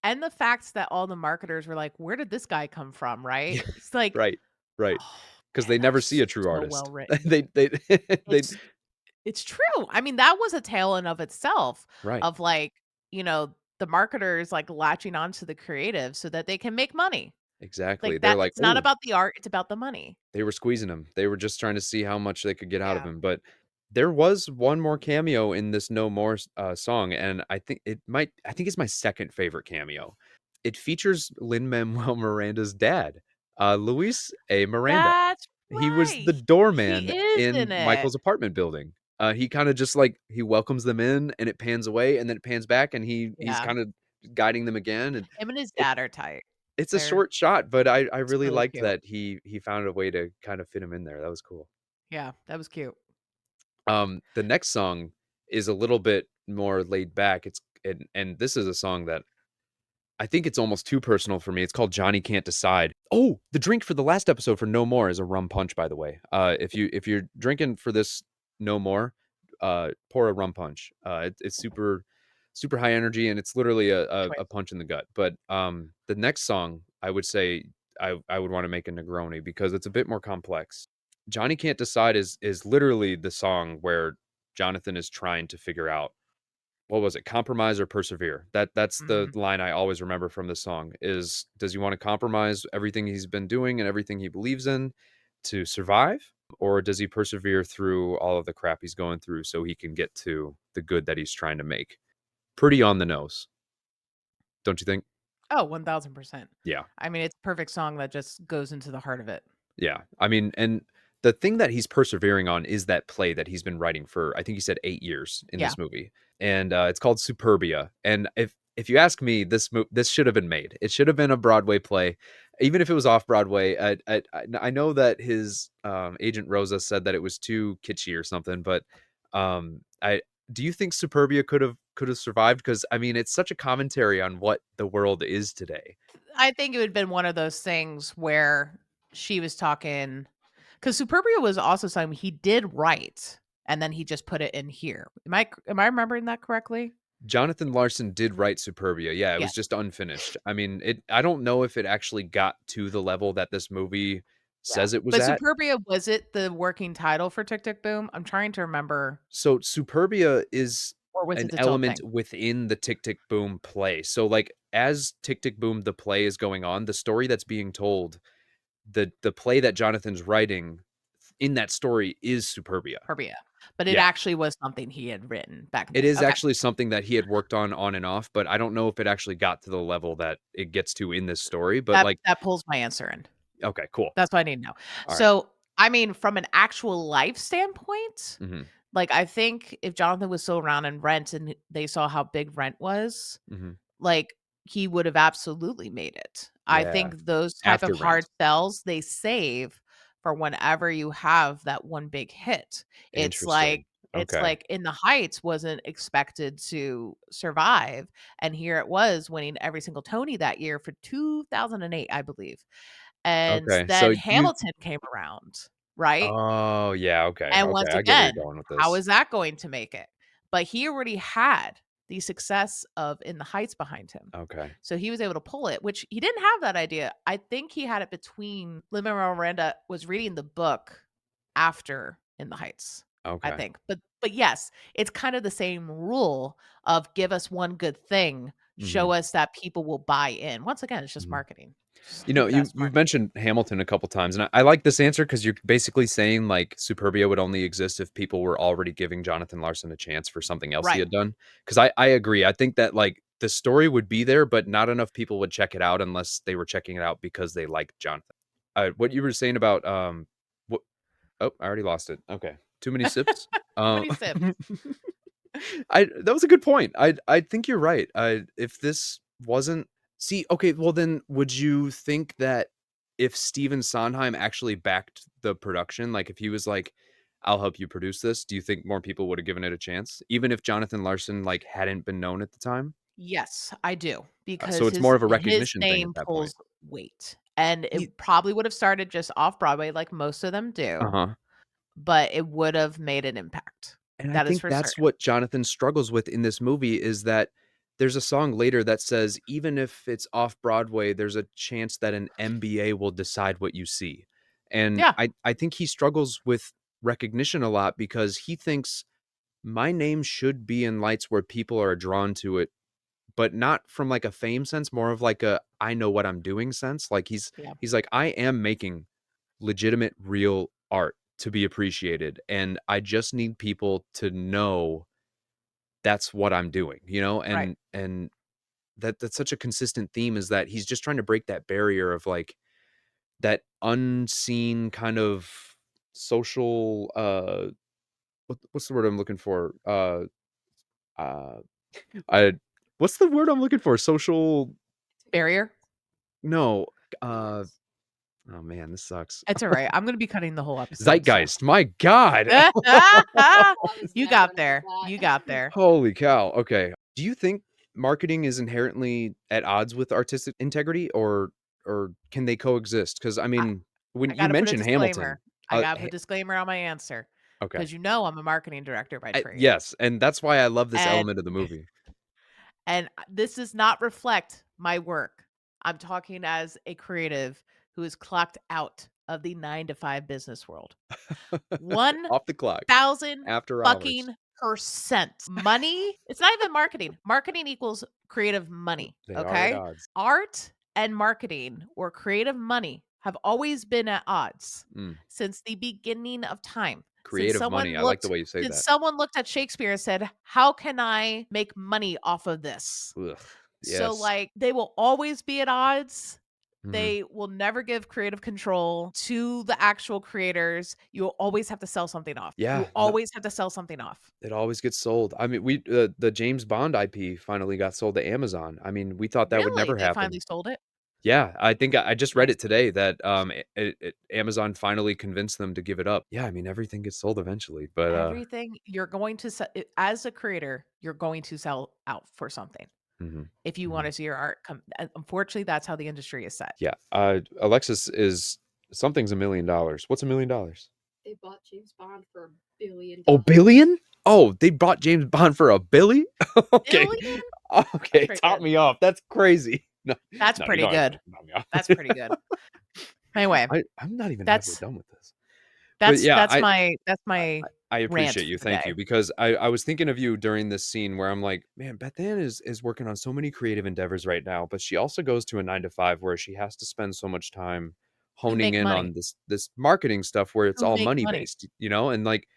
And the fact that all the marketers were like, "Where did this guy come from?" Right? Yeah, It's like, right, right. oh Because man, they that never was see a true so well artist. written. they they It's it's true. I mean, that was a tale in of itself right. of like, the marketers like latching onto the creative so that they can make money. Exactly. Like They're that like, it's not oh, about the art, it's about the money. they were squeezing him. They were just trying to see how much they could get out of Yeah. him. But there was one more cameo in this No More song, and I think it's my second favorite cameo. It features Lin-Manuel Miranda's dad, Luis A. Miranda. That's He was right. the He doorman is in in it. Michael's apartment building. He kind of just like he welcomes them in, and it pans away, and then it pans back, and he's Yeah. kind of guiding them again. And Him and his it dad are tight. it's a They're short shot, but I it's really really liked cute. that he found a way to kind of fit him in there. That was cool. Yeah, that was cute. The next song is a little bit more laid back. And this is a song that I think it's almost too personal for me. It's called Johnny Can't Decide. Oh, the drink for the last episode for No More is a rum punch, by the way. If you're drinking for this No More, pour a rum punch. It's super high energy, and it's literally a Choice. punch in the gut. But the next song, I would say I would want to make a Negroni because it's a bit more complex. Johnny Can't Decide is literally the song where Jonathan is trying to figure out what was it? Compromise or persevere. That's the Mhm. line I always remember from this song is, does he want to compromise everything he's been doing and everything he believes in to survive? Or does he persevere through all of the crap he's going through so he can get to the good that he's trying to make? Pretty on the nose, don't you think? Oh, 1000%. Yeah. I mean, it's a perfect song that just goes into the heart of it. Yeah. I mean, and the thing that he's persevering on is that play that he's been writing for, I think he said 8 years in Yeah. this movie. And it's called Superbia. And if you ask me, this should have been made. It should have been a Broadway play, even if it was off Broadway. I know that his agent Rosa said that it was too kitschy or something, but I do you think Superbia could have survived? Because I mean, it's such a commentary on what the world is today. I think it would have been one of those things where she was talking, because Superbia was also something he did write, and then he just put it in here. Am I remembering that correctly? Jonathan Larson did write Superbia. Yeah, it was Yes. just unfinished. I mean, I don't know if it actually got to the level that this movie Yeah. says it was But at. Superbia, was it the working title for Tick Tick Boom? I'm trying to remember. So Superbia is Or was an it its own element thing? within the Tick Tick Boom play. So like as Tick Tick Boom the play is going on, the story that's being told, the play that Jonathan's writing in that story is Superbia. Superbia. But it Yeah. actually was something he had written back in the It day. is Okay. actually something that he had worked on and off, but I don't know if it actually got to the level that it gets to in this story. But like, That pulls my answer in. okay, cool. That's what I need to know. All right. So, I mean, from an actual life standpoint, Mm-hmm. like, I think if Jonathan was still around in Rent and they saw how big Rent was, Mm-hmm. like, he would have absolutely made it. I Yeah. think those type After of hard Rent. sells, they save for whenever you have that one big hit. It's like Interesting. Okay. In the Heights wasn't expected to survive, and here it was winning every single Tony that year for 2008, I believe. And Okay. So then you Hamilton came around, right? oh yeah, okay. And Okay. once I get where you're again, going with how this. is that going to make it? But he already had the success of In the Heights behind him. Okay. So he was able to pull it, which he didn't have that idea. I think he had it between Lin-Manuel Miranda was reading the book after In the Heights, I Okay. think. But yes, it's kind of the same rule of give us one good thing, Mm-hmm. show us that people will buy in. Once again, it's just Mm-hmm. marketing. Just You keep know, it as you've marketing. mentioned Hamilton a couple times, and I like this answer because you're basically saying like Superbia would only exist if people were already giving Jonathan Larson a chance for something else he Right. had done. Because I agree. I think that like the story would be there, but not enough people would check it out unless they were checking it out because they liked Jonathan. What you were saying about what? Oh, I already lost it. Okay, too many sips. Too Uh, many sips. I that was a good point. I think you're right. If this wasn't see, okay, well then would you think that if Steven Sondheim actually backed the production, like if he was like, I'll help you produce this, do you think more people would have given it a chance? Even if Jonathan Larson like hadn't been known at the time? Yes, I do, So because it's more of a his recognition thing at name that point. pulls weight, and He, it probably would have started just off Broadway like most of them do, uh-huh. but it would have made an impact. And I That is think for that's certain. what Jonathan struggles with in this movie is that there's a song later that says, even if it's off Broadway, there's a chance that an MBA will decide what you see. And Yeah, I think he struggles with recognition a lot because he thinks my name should be in lights where people are drawn to it, but not from like a fame sense, more of like a I know what I'm doing sense. Like yeah, he's like, I am making legitimate, real art to be appreciated. And I just need people to know that's what I'm doing, you know? right. And that's such a consistent theme is that he's just trying to break that barrier of like that unseen kind of social what's the word I'm looking for? Uh I what's the word I'm looking for? Social Barrier? no, uh oh man, this sucks. It's alright, I'm gonna be cutting the whole episode, so Zeitgeist. My God. You got there, you got there. Holy cow. Okay. Do you think marketing is inherently at odds with artistic integrity or can they coexist? Because I I mean, when I you gotta put a mention disclaimer. Hamilton, I gotta put ha- a disclaimer on my answer, okay. because I'm a marketing director by trade, Yes, and that's why I love this and element of the movie. this does not reflect my work. I'm talking as a creative who is clocked out of the 9 to 5 business world. Off the clock 1,000 after hours. fucking Money, it's not even marketing. Marketing equals creative money. They are at Okay. odds. Art and marketing or creative money have always been at odds since the beginning of time. Creative money. I like the way you say that. Someone looked at Shakespeare and said, how can I make money off of this? Ugh, So yes. like they will always be at odds. Mhm. They will never give creative control to the actual creators. You'll always have to sell something off. Yeah, You always have to sell something off. It always gets sold. I mean, the James Bond IP finally got sold to Amazon. I mean, we thought that would Really? never They happen. finally sold it? Yeah, I think I just read Nice. it today that Amazon finally convinced them to give it up. Yeah, I mean, everything gets sold eventually, but Everything you're going to sell as a creator, you're going to sell out for something. mhm, If you mhm. want to see your art come, unfortunately, that's how the industry is set. Yeah. Alexis is something's $1 million. What's $1 million? They bought James Bond for $1 billion. Oh, billion? Oh, they bought James Bond for $1 billion? Okay. Billion? Okay, pretty top good. me off. That's crazy. No, That's no, you pretty don't have to good. top me off. That's pretty good. Anyway, I'm not even halfway that's done with this. But that's yeah, that's my I rant appreciate you. for the Thank day. you. Because I was thinking of you during this scene where I'm like, man, Bethanne is working on so many creative endeavors right now, but she also goes to a 9 to 5 where she has to spend so much time honing make in money. on this marketing stuff where it's To all make money money. based, and like,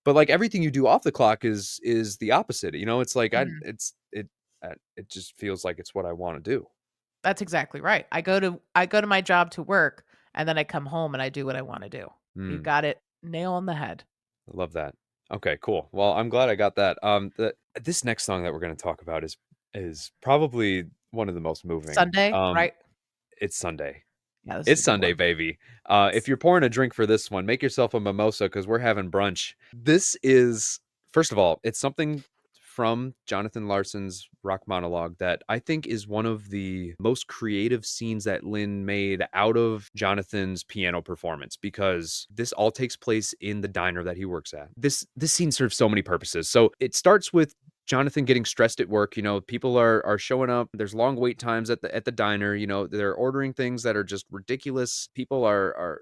but like everything you do off the clock is the opposite. It's like Mhm. it just feels like it's what I want to do. That's exactly right. I go to my job to work, and then I come home and I do what I want to do. You Mm. got it nail on the head. I love that. Okay, cool. Well, I'm glad I got that. This next song that we're going to talk about is probably one of the most moving. Sunday, right? It's Sunday. Yeah, this is It's a good Sunday, one. baby. If you're pouring a drink for this one, make yourself a mimosa because we're having brunch. This is, first of all, it's something from Jonathan Larson's rock monologue that I think is one of the most creative scenes that Lin made out of Jonathan's piano performance, because this all takes place in the diner that he works at. This scene serves so many purposes. So it starts with Jonathan getting stressed at work. People are showing up. There's long wait times at the diner. They're ordering things that are just ridiculous. People are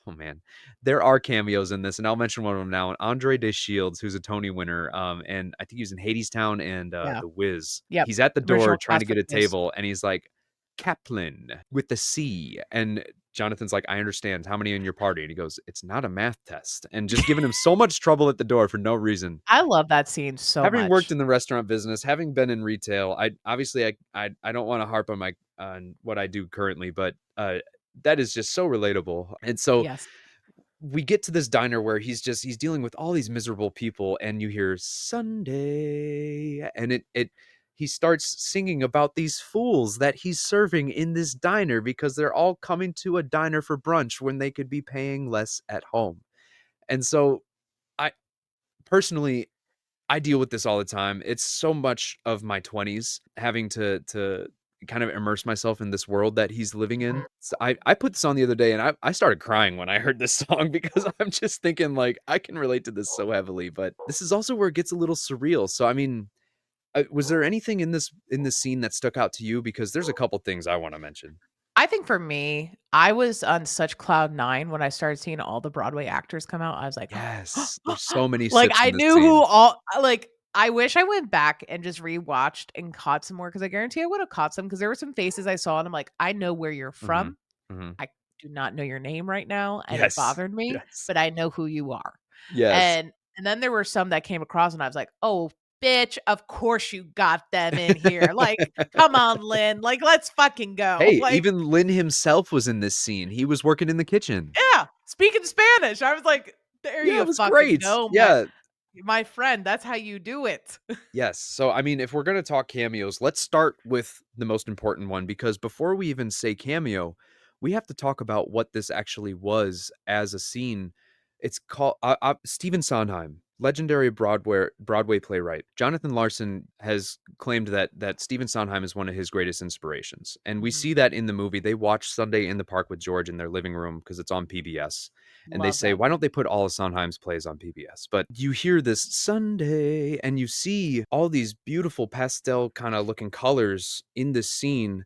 oh man, there are cameos in this, and I'll mention one of them now. And Andre De Shields, who's a Tony winner, and I think he was in Hadestown and Yeah. The Wiz. Yep. He's at the door Original trying to cast get a of Wiz. table, and he's like, Kaplan with the C, and Jonathan's like, I understand. How many in your party? And he goes, it's not a math test, and just giving him so much trouble at the door for no reason. I love that scene so Having much. worked in the restaurant business, having been in retail, I don't want to harp on what I do currently, but that is just so relatable. And so Yes. we get to this diner where he's dealing with all these miserable people, and you hear Sunday, and he starts singing about these fools that he's serving in this diner because they're all coming to a diner for brunch when they could be paying less at home. And so I personally, I deal with this all the time. It's so much of my 20s having to kind of immerse myself in this world that he's living in. So I put this on the other day, and I started crying when I heard this song because I'm just thinking like I can relate to this so heavily, but this is also where it gets a little surreal. So I mean, was there anything in this scene that stuck out to you? Because there's a couple things I want to mention. I think for me, I was on such cloud nine when I started seeing all the Broadway actors come out. I was like, Yes, there's so many like sips I in this knew scene. who all like. I wish I went back and just rewatched and caught some more, because I guarantee I would have caught some, because there were some faces I saw and I'm like, I know where you're from. Mm-hmm. I do not know your name right now, and it Yes. bothered me, Yes. but I know who you are. Yes. And then there were some that came across and I was like, oh, bitch, of course you got them in here. Like, come on, Lin. Like, let's fucking go. Hey, Like, even Lin himself was in this scene. He was working in the kitchen. yeah, speaking Spanish. I was like, there Yeah, you it was fucking great. go, Yeah. my friend. That's how you do it. Yes. So, I mean, if we're going to talk cameos, let's start with the most important one, because before we even say cameo, we have to talk about what this actually was as a scene. It's called Stephen Sondheim, legendary Broadway playwright. Jonathan Larson has claimed that Stephen Sondheim is one of his greatest inspirations. And we see that in the movie. They watch Sunday in the Park with George in their living room because it's on PBS. And they say, why don't they put all of Sondheim's plays on PBS? But you hear this Sunday and you see all these beautiful pastel kind of looking colors in this scene,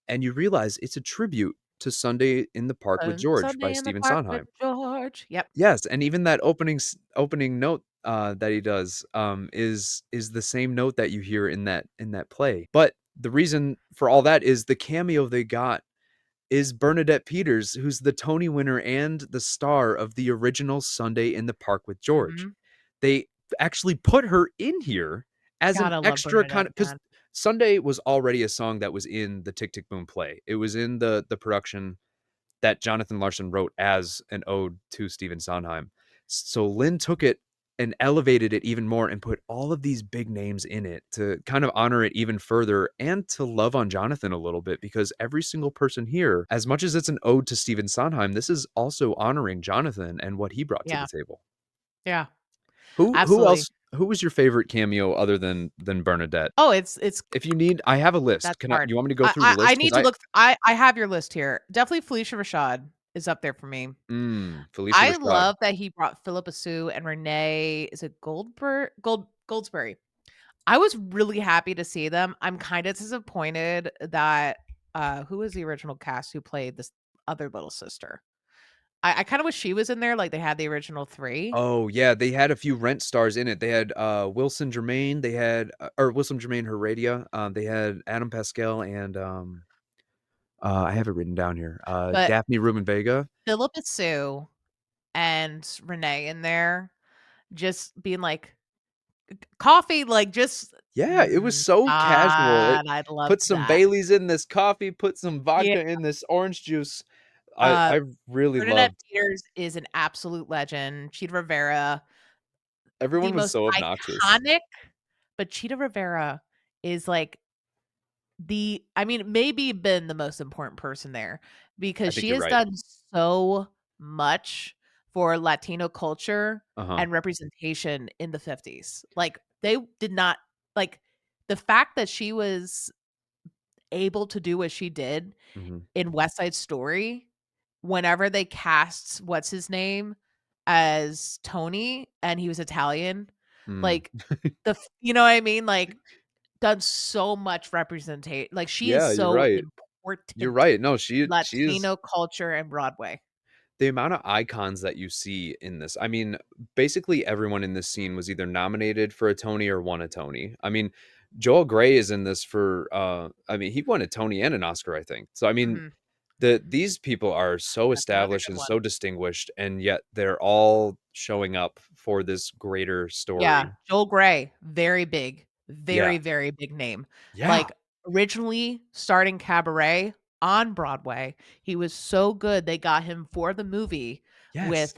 and you realize it's a tribute to Sunday in the Park with George by Sunday in the Stephen Park Sondheim. with George. Yep. Yes, and even that opening note that he does is the same note that you hear in that play. But the reason for all that is the cameo they got is Bernadette Peters, who's the Tony winner and the star of the original Sunday in the Park with George. Mhm. They actually put her in here as an Gotta love extra kind Bernadette, of, because man. Sunday was already a song that was in the Tick Tick Boom play. It was in the production that Jonathan Larson wrote as an ode to Stephen Sondheim. So Lin took it and elevated it even more and put all of these big names in it to kind of honor it even further and to love on Jonathan a little bit, because every single person here, as much as it's an ode to Stephen Sondheim, this is also honoring Jonathan and what he brought to Yeah. the table. Yeah. Who Absolutely. else? Who was your favorite cameo other than Bernadette? Oh, it's If you need, I have a list. that's hard. You want me to go I through the I I list? need to look I have your list here. Definitely Felicia Rashad is up there for me. Felicia I Rashad. love that he brought Philippa Sue and Renee, is it Goldsberry? I was really happy to see them. I'm kind of disappointed that who was the original cast who played this other little sister? I kind of wish she was in there, like they had the original 3. Oh yeah, they had a few Rent stars in it. They had Wilson Germain. They had or Wilson Germain Heredia. They had Adam Pascal and I have it written down here. But Daphne Rubin Vega. Philippa Sue and Renee in there just being like coffee, like just Yeah, it was so casual. It God, I put loved some that. Baileys in this coffee, put some Yeah. vodka in this orange juice. Uh I really Bernadette loved. Peters is an absolute legend. Cheetah Rivera, the Everyone was most so obnoxious. iconic, but Cheetah Rivera is like I mean, maybe been the most important person there I because think she you're has right. done so much for Latino culture Uh-huh. and representation in the 50s. Like they did not like the fact that she was able to do what she did Mhm. in West Side Story, whenever they cast what's his name as Tony and he was Italian, Mm. like you know what I mean? Like done so much representate like she is Yeah, you're so right. You're important right. No, to she is Latino culture and Broadway. the amount of icons that you see in this. I mean, basically everyone in this scene was either nominated for a Tony or won a Tony. I mean, Joel Grey is in this for I mean, he won a Tony and an Oscar, I think. So I mean, Mhm. these people are so That's another established good and one. so distinguished, and yet they're all showing up for this greater Yeah, story. Joel Grey, very big, Yeah. very, very big name. Yeah. Like, originally starting Cabaret on Broadway, he was so good, they got him for the movie Yes. with,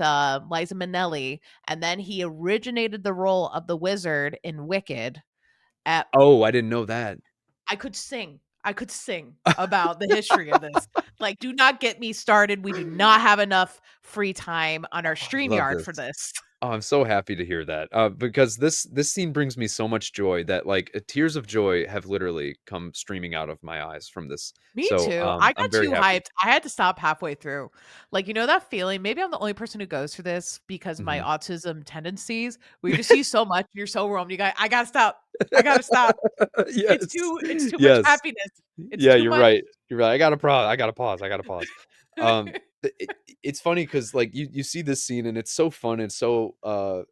Liza Minnelli, and then he originated the role of the wizard in Wicked at Oh, I didn't know that. I could sing about the history of this. Like, do not get me started, we do not have enough free time on our Oh, I love StreamYard this. for this. Oh, I'm so happy to hear that. Because this scene brings me so much joy that like tears of joy have literally come streaming out of my eyes from this. Me So, too. I I'm got very too happy. hyped. I had to stop halfway through. Like, you know that feeling? Maybe I'm the only person who goes through this because of my Mhm. autism tendencies. We just see so much, you're so overwhelmed. You got I gotta stop. I gotta stop. Yes. It's too much Yes. happiness. It's Yeah, too you're much. right. You're right. I gotta pause. I gotta pause. I gotta pause. It's funny because like you see this scene and it's so fun. It's so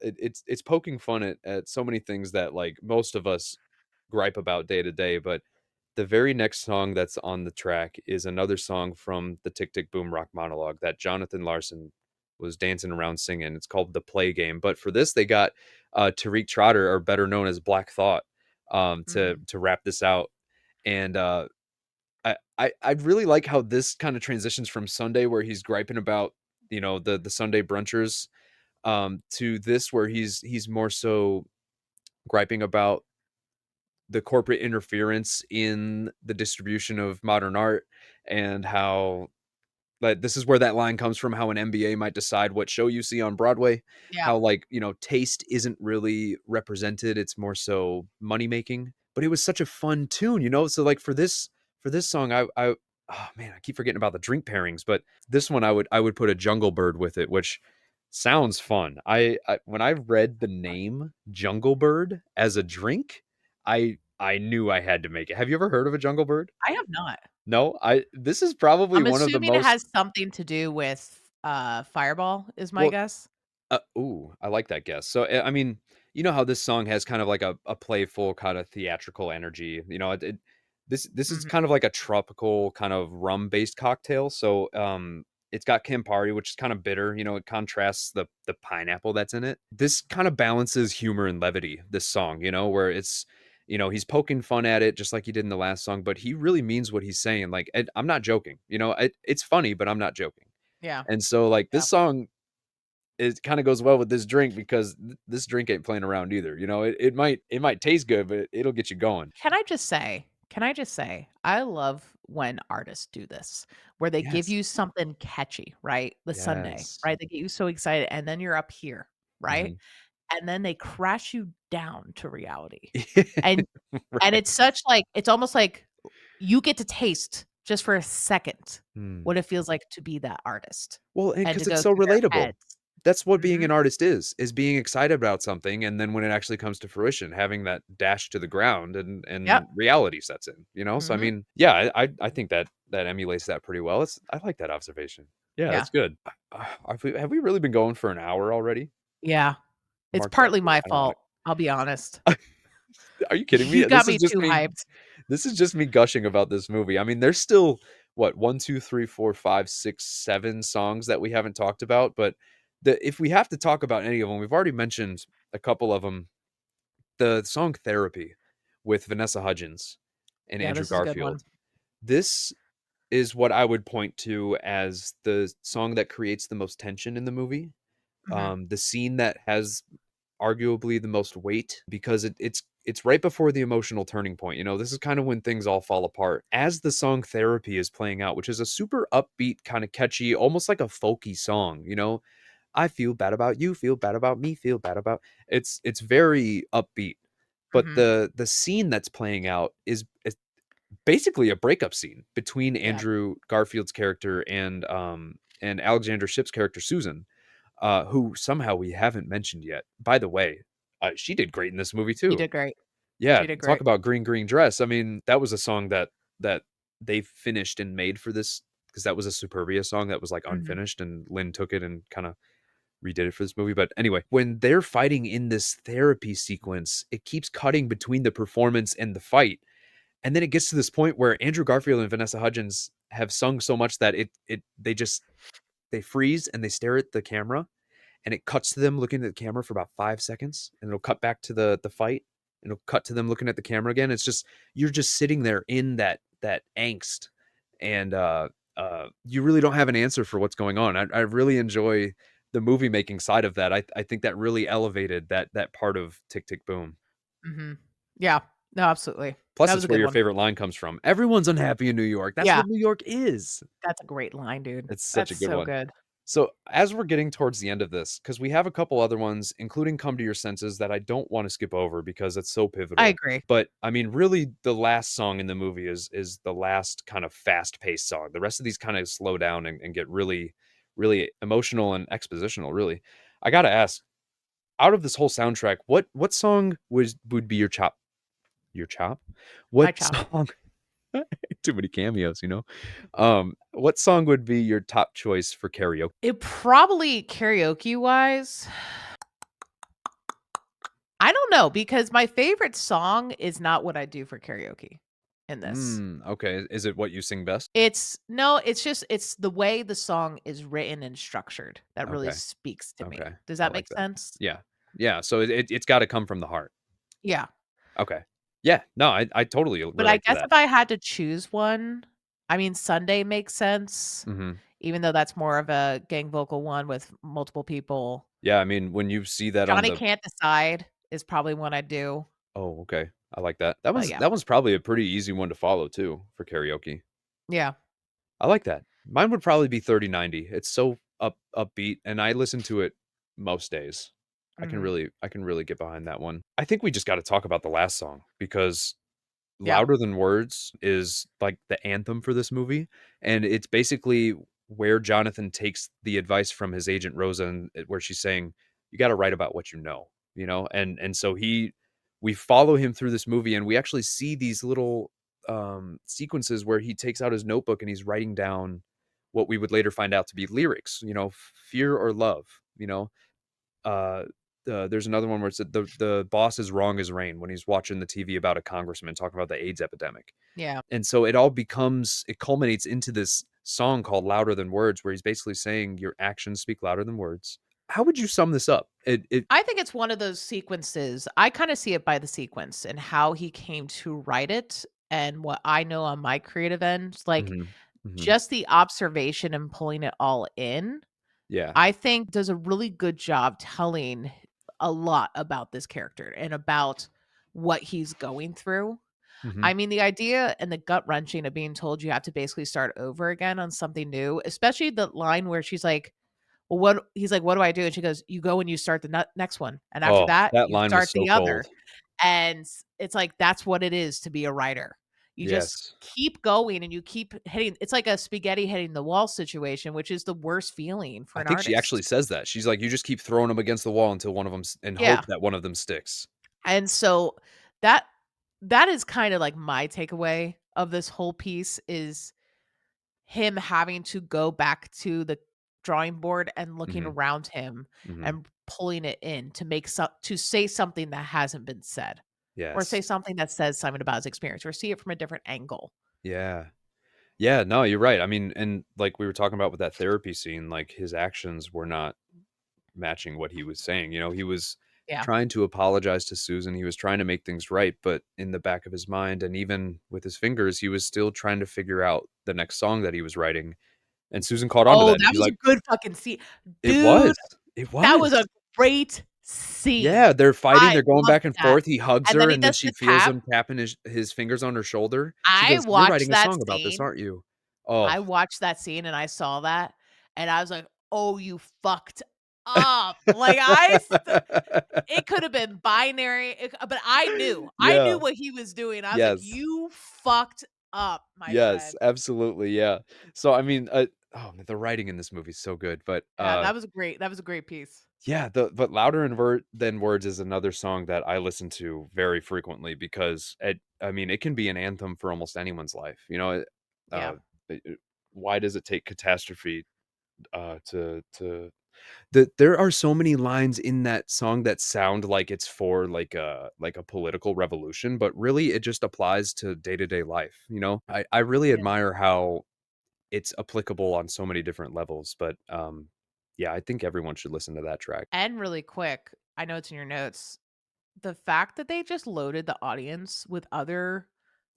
it's poking fun at so many things that like most of us gripe about day to day. But the very next song that's on the track is another song from the Tick Tick Boom Rock monologue that Jonathan Larson was dancing around singing. It's called The Play Game. But for this, they got Tariq Trotter, or better known as Black Thought, Mhm. to rap this out. And I really like how this kind of transitions from Sunday, where he's griping about the Sunday brunchers, to this where he's more so griping about the corporate interference in the distribution of modern art, and how like this is where that line comes from, how an MBA might decide what show you see on Broadway, Yeah. how like, taste isn't really represented, it's more so money making. But it was such a fun tune. So like for this song, I oh man, I keep forgetting about the drink pairings, but this one I would put a Jungle Bird with it, which sounds fun. I when I read the name Jungle Bird as a drink, I knew I had to make it. Have you ever heard of a Jungle Bird? I have not. No, this is probably I'm one of the assuming it most has something to do with, Fireball is my well, guess. Ooh, I like that guess. So, I mean, you know how this song has kind of like a playful kind of theatrical energy. You know, this is Mhm. kind of like a tropical kind of rum-based cocktail. So, it's got Campari, which is kind of bitter. You know, it contrasts the pineapple that's in it. This kind of balances humor and levity, this song, you know, where it's, you know, he's poking fun at it just like he did in the last song, but he really means what he's saying. Like, I'm not joking. You know, it's funny, but I'm not joking. Yeah. And so, like, Yeah. this song, it kind of goes well with this drink because this drink ain't playing around either. You know, it might taste good, but it'll get you going. Can I just say, I love when artists do this, where they give Yes. you something catchy, right? The Sunday, Yes. right? They get you so excited, and then you're up here, right? Mhm. And then they crash you down to reality. And and Right. it's such like it's almost like you get to taste just for a second Mm. what it feels like to be that artist Well, and and to because it's go so through their relatable. heads. That's what being Mhm. an artist is being excited about something, and then when it actually comes to fruition, having that dash to the ground Yep. and reality sets in, you know? So, I Mhm. mean, yeah, I think that emulates that pretty well. I like that observation. Yeah, Yeah. that's good. Have we really been going for an hour already? Yeah. It's Mark that partly here. my I don't wanna fault, I'll be honest. Are you kidding me? You got me too hyped. This is just me gushing about this movie. I mean, there's still what, 1, 2, 3, 4, 5, 6, 7 songs that we haven't talked about, but if we have to talk about any of them, we've already mentioned a couple of them. The song Therapy with Vanessa Hudgens and Yeah, Andrew this is a good one. Garfield. This is what I would point to as the song that creates the most tension in the movie. Mhm. The scene that has arguably the most weight because it's right before the emotional turning point. You know, this is kind of when things all fall apart. As the song Therapy is playing out, which is a super upbeat, kind of catchy, almost like a folky song, you know. I feel bad about you, feel bad about me, feel bad about. It's very upbeat. But Mhm. the scene that's playing out is basically a breakup scene between Yeah. Andrew Garfield's character and Alexander Shipp's character Susan, who somehow we haven't mentioned yet. By the way, she did great in this movie She too. did great. Yeah, She did talk great. about Green Green Dress. I mean, that was a song that they finished and made for this because that was a Superbia song that was like Mhm. unfinished, and Lynn took it and kind of redid it for this movie. But anyway, when they're fighting in this therapy sequence, it keeps cutting between the performance and the fight. And then it gets to this point where Andrew Garfield and Vanessa Hudgens have sung so much that they freeze and they stare at the camera, and it cuts to them looking at the camera for about 5 seconds, and it'll cut back to the fight, and it'll cut to them looking at the camera again. It's just, you're just sitting there in that angst, and you really don't have an answer for what's going on. I really enjoy the movie making side of that. I think that really elevated that part of Tick Tick Boom. Mhm. Yeah. No, absolutely. Plus, That was it's a where good your one. favorite line comes from. Everyone's unhappy in New York. That's Yeah. what New York is. That's a great line, dude. It's such That's a good so one. good. So, as we're getting towards the end of this, because we have a couple other ones, including Come to Your Senses, that I don't want to skip over because it's so I pivotal. agree. But I mean, really, the last song in the movie is the last kind of fast paced song. The rest of these kind of slow down and get really, really emotional and expositional, really. I gotta ask, out of this whole soundtrack, what song would be your chop? Your chop? My What chop. song? Too many cameos, you know. What song would be your top choice for karaoke? It probably karaoke-wise, I don't know because my favorite song is not what I do for karaoke in this. Okay. Is it what you sing best? It's no, it's just it's the way the song is written and structured that really Okay. speaks to Okay. me. Does I that like make that. sense? Yeah. Yeah. So it's got to come from the heart. Yeah. Okay. Yeah. No, I totally But I relate to guess that. if I had to choose one, I mean, Sunday makes sense, Hmm. even though that's more of a gang vocal one with multiple people. Yeah. I mean, when you see that on Johnny the, Can't Decide is probably one I do, oh, okay. I like that. That but one's yeah. that one's probably a pretty easy one to follow too for karaoke. Yeah. I like that. Mine would probably be 3090. It's so upbeat, and I listen to it most days. Mhm. I can really get behind that one. I think we just got to talk about the last song because Yeah. Louder Than Words is like the anthem for this movie, and it's basically where Jonathan takes the advice from his agent Rosa, and where she's saying, "You got to write about what you know," and so we follow him through this movie, and we actually see these little sequences where he takes out his notebook and he's writing down what we would later find out to be lyrics, you know, fear or love, you know, there's another one where it's the boss is wrong as rain when he's watching the TV about a congressman talking about the AIDS epidemic. Yeah. And so it culminates into this song called Louder Than Words, where he's basically saying your actions speak louder than words. How would you sum this up? I think it's one of those sequences. I kind of see it by the sequence and how he came to write it and what I know on my creative end. Like Mhm, mhm. just the observation and pulling it all in, Yeah. I think does a really good job telling a lot about this character and about what he's going through. Mhm. I mean, the idea and the gut wrenching of being told you have to basically start over again on something new, especially the line where she's like, well, what he's like, what do I do? And she goes, you go and you start the next one. And after Oh, that, that you line was start so the cold. other. And it's like, that's what it is to be a writer. You just Yes. keep going and you keep hitting. It's like a spaghetti hitting the wall situation, which is the worst feeling for I an think she actually artist. says that. She's like, "You just keep throwing them against the wall until one of them and Yeah. hope that one of them sticks." And so that that is kind of like my takeaway of this whole piece is him having to go back to the drawing board and looking Mhm, around him mhm. and pulling it in to to say something that hasn't been said or say Yes. something that says something about his experience or see it from a different angle. Yeah. Yeah, no, you're right. I mean, and like we were talking about with that therapy scene, like his actions were not matching what he was saying. He was Yeah. trying to apologize to Susan. He was trying to make things right, but in the back of his mind and even with his fingers, he was still trying to figure out the next song that he was writing. And Susan caught on to Oh, that. And that she's was a like, good fucking scene. "It was. Dude, It that was a was." great scene. Yeah, they're fighting, I they're going loved back and that. forth. He hugs And then her he and then does she the feels tap. him tapping his fingers on her shoulder. She I goes, "You're watched writing a that song about this, scene. aren't you?" Oh. I watched that scene and I saw that and I was like, "Oh, you fucked up." Like it could have been binary, but I knew Yeah. what he was doing. I was like, Yes. "You fucked up, my Yes, friend." absolutely, yeah. So, I mean, oh, man, the writing in this movie is so good, but, Yeah, that was a great piece. yeah, but "Louder and Than Words" is another song that I listen to very frequently because I mean, it can be an anthem for almost anyone's life, Yeah. uh, why does it take catastrophe, to there are so many lines in that song that sound like it's for, like a political revolution, but really it just applies to day-to-day life, I really Yeah. admire how it's applicable on so many different levels, but, yeah, I think everyone should listen to that track. And really quick, I know it's in your notes, the fact that they just loaded the audience with other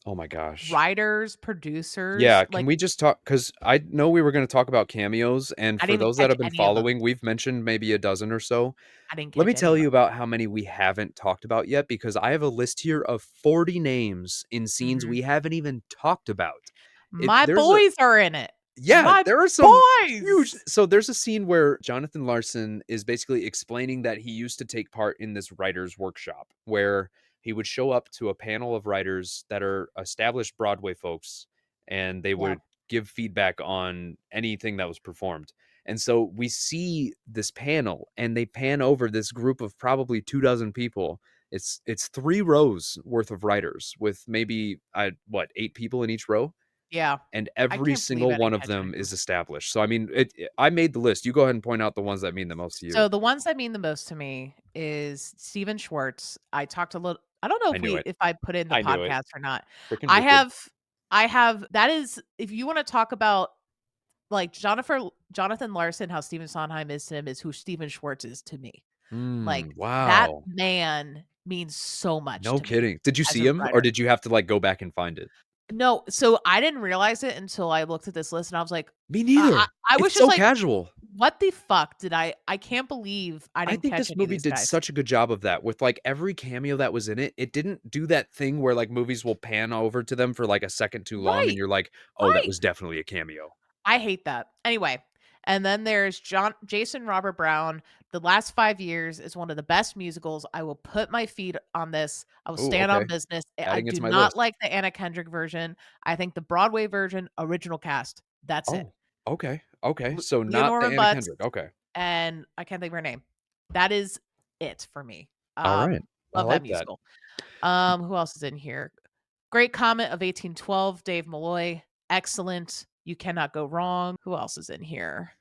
Oh my gosh. writers, producers, Yeah, can like, we just talk? Because I know we were gonna talk about cameos, and I for didn't even those that catch have been any of them. following, we've mentioned maybe a dozen or so. I didn't Let me catch any tell of you them. about how many we haven't talked about yet, because I have a list here of 40 names in scenes Mhm. we haven't even talked about. It My there's a boys are in it. Yeah, My there are some huge boys! so there's a scene where Jonathan Larson is basically explaining that he used to take part in this writer's workshop where he would show up to a panel of writers that are established Broadway folks, and they Yeah. would give feedback on anything that was performed. And so we see this panel and they pan over this group of probably 2 dozen people. It's 3 rows worth of writers with maybe 8 people in each row? Yeah. And I every can't believe single I one didn't of catch any them of them. is established. So, I mean, I made the list. You go ahead and point out the ones that mean the most to you. So the ones that mean the most to me is Steven Schwartz. I talked a little I don't know I knew it. if I put in the I knew it. podcast or not. Freaking I wicked. have I have that is if you wanna talk about, like, Jonathan Larson, how Stephen Sondheim is to him is who Steven Schwartz is to me. Like, that Wow. man means so much No to me kidding. Did you as see a him or writer. did you have to, like, go back and find it? No, so I didn't realize it until I looked at this list and I was like, Me I neither. I was It's just so like, casual. "What the fuck did I can't believe I I didn't think catch this any of movie these did guys." such a good job of that with, like, every cameo that was in it. It didn't do that thing where, like, movies will pan over to them for, like, a second too long and Right, you're like, "Oh, that right. was definitely a cameo." I hate that. Anyway, and then there's Jason Robert Brown. The Last 5 Years is one of the best musicals. I will put my feet on this. I will Oh, stand on okay. business. I Adding it do to my not list. like the Anna Kendrick version. I think the Broadway version, original cast, that's it. Oh, okay. Okay. So not the Leonora Anna Butts Kendrick. Okay. and I can't think of her name. That is it for me. Alright. I Love that like that. musical. Who else is in here? Great Comet of 1812, Dave Malloy. Excellent. You Cannot Go Wrong. Who else is in here?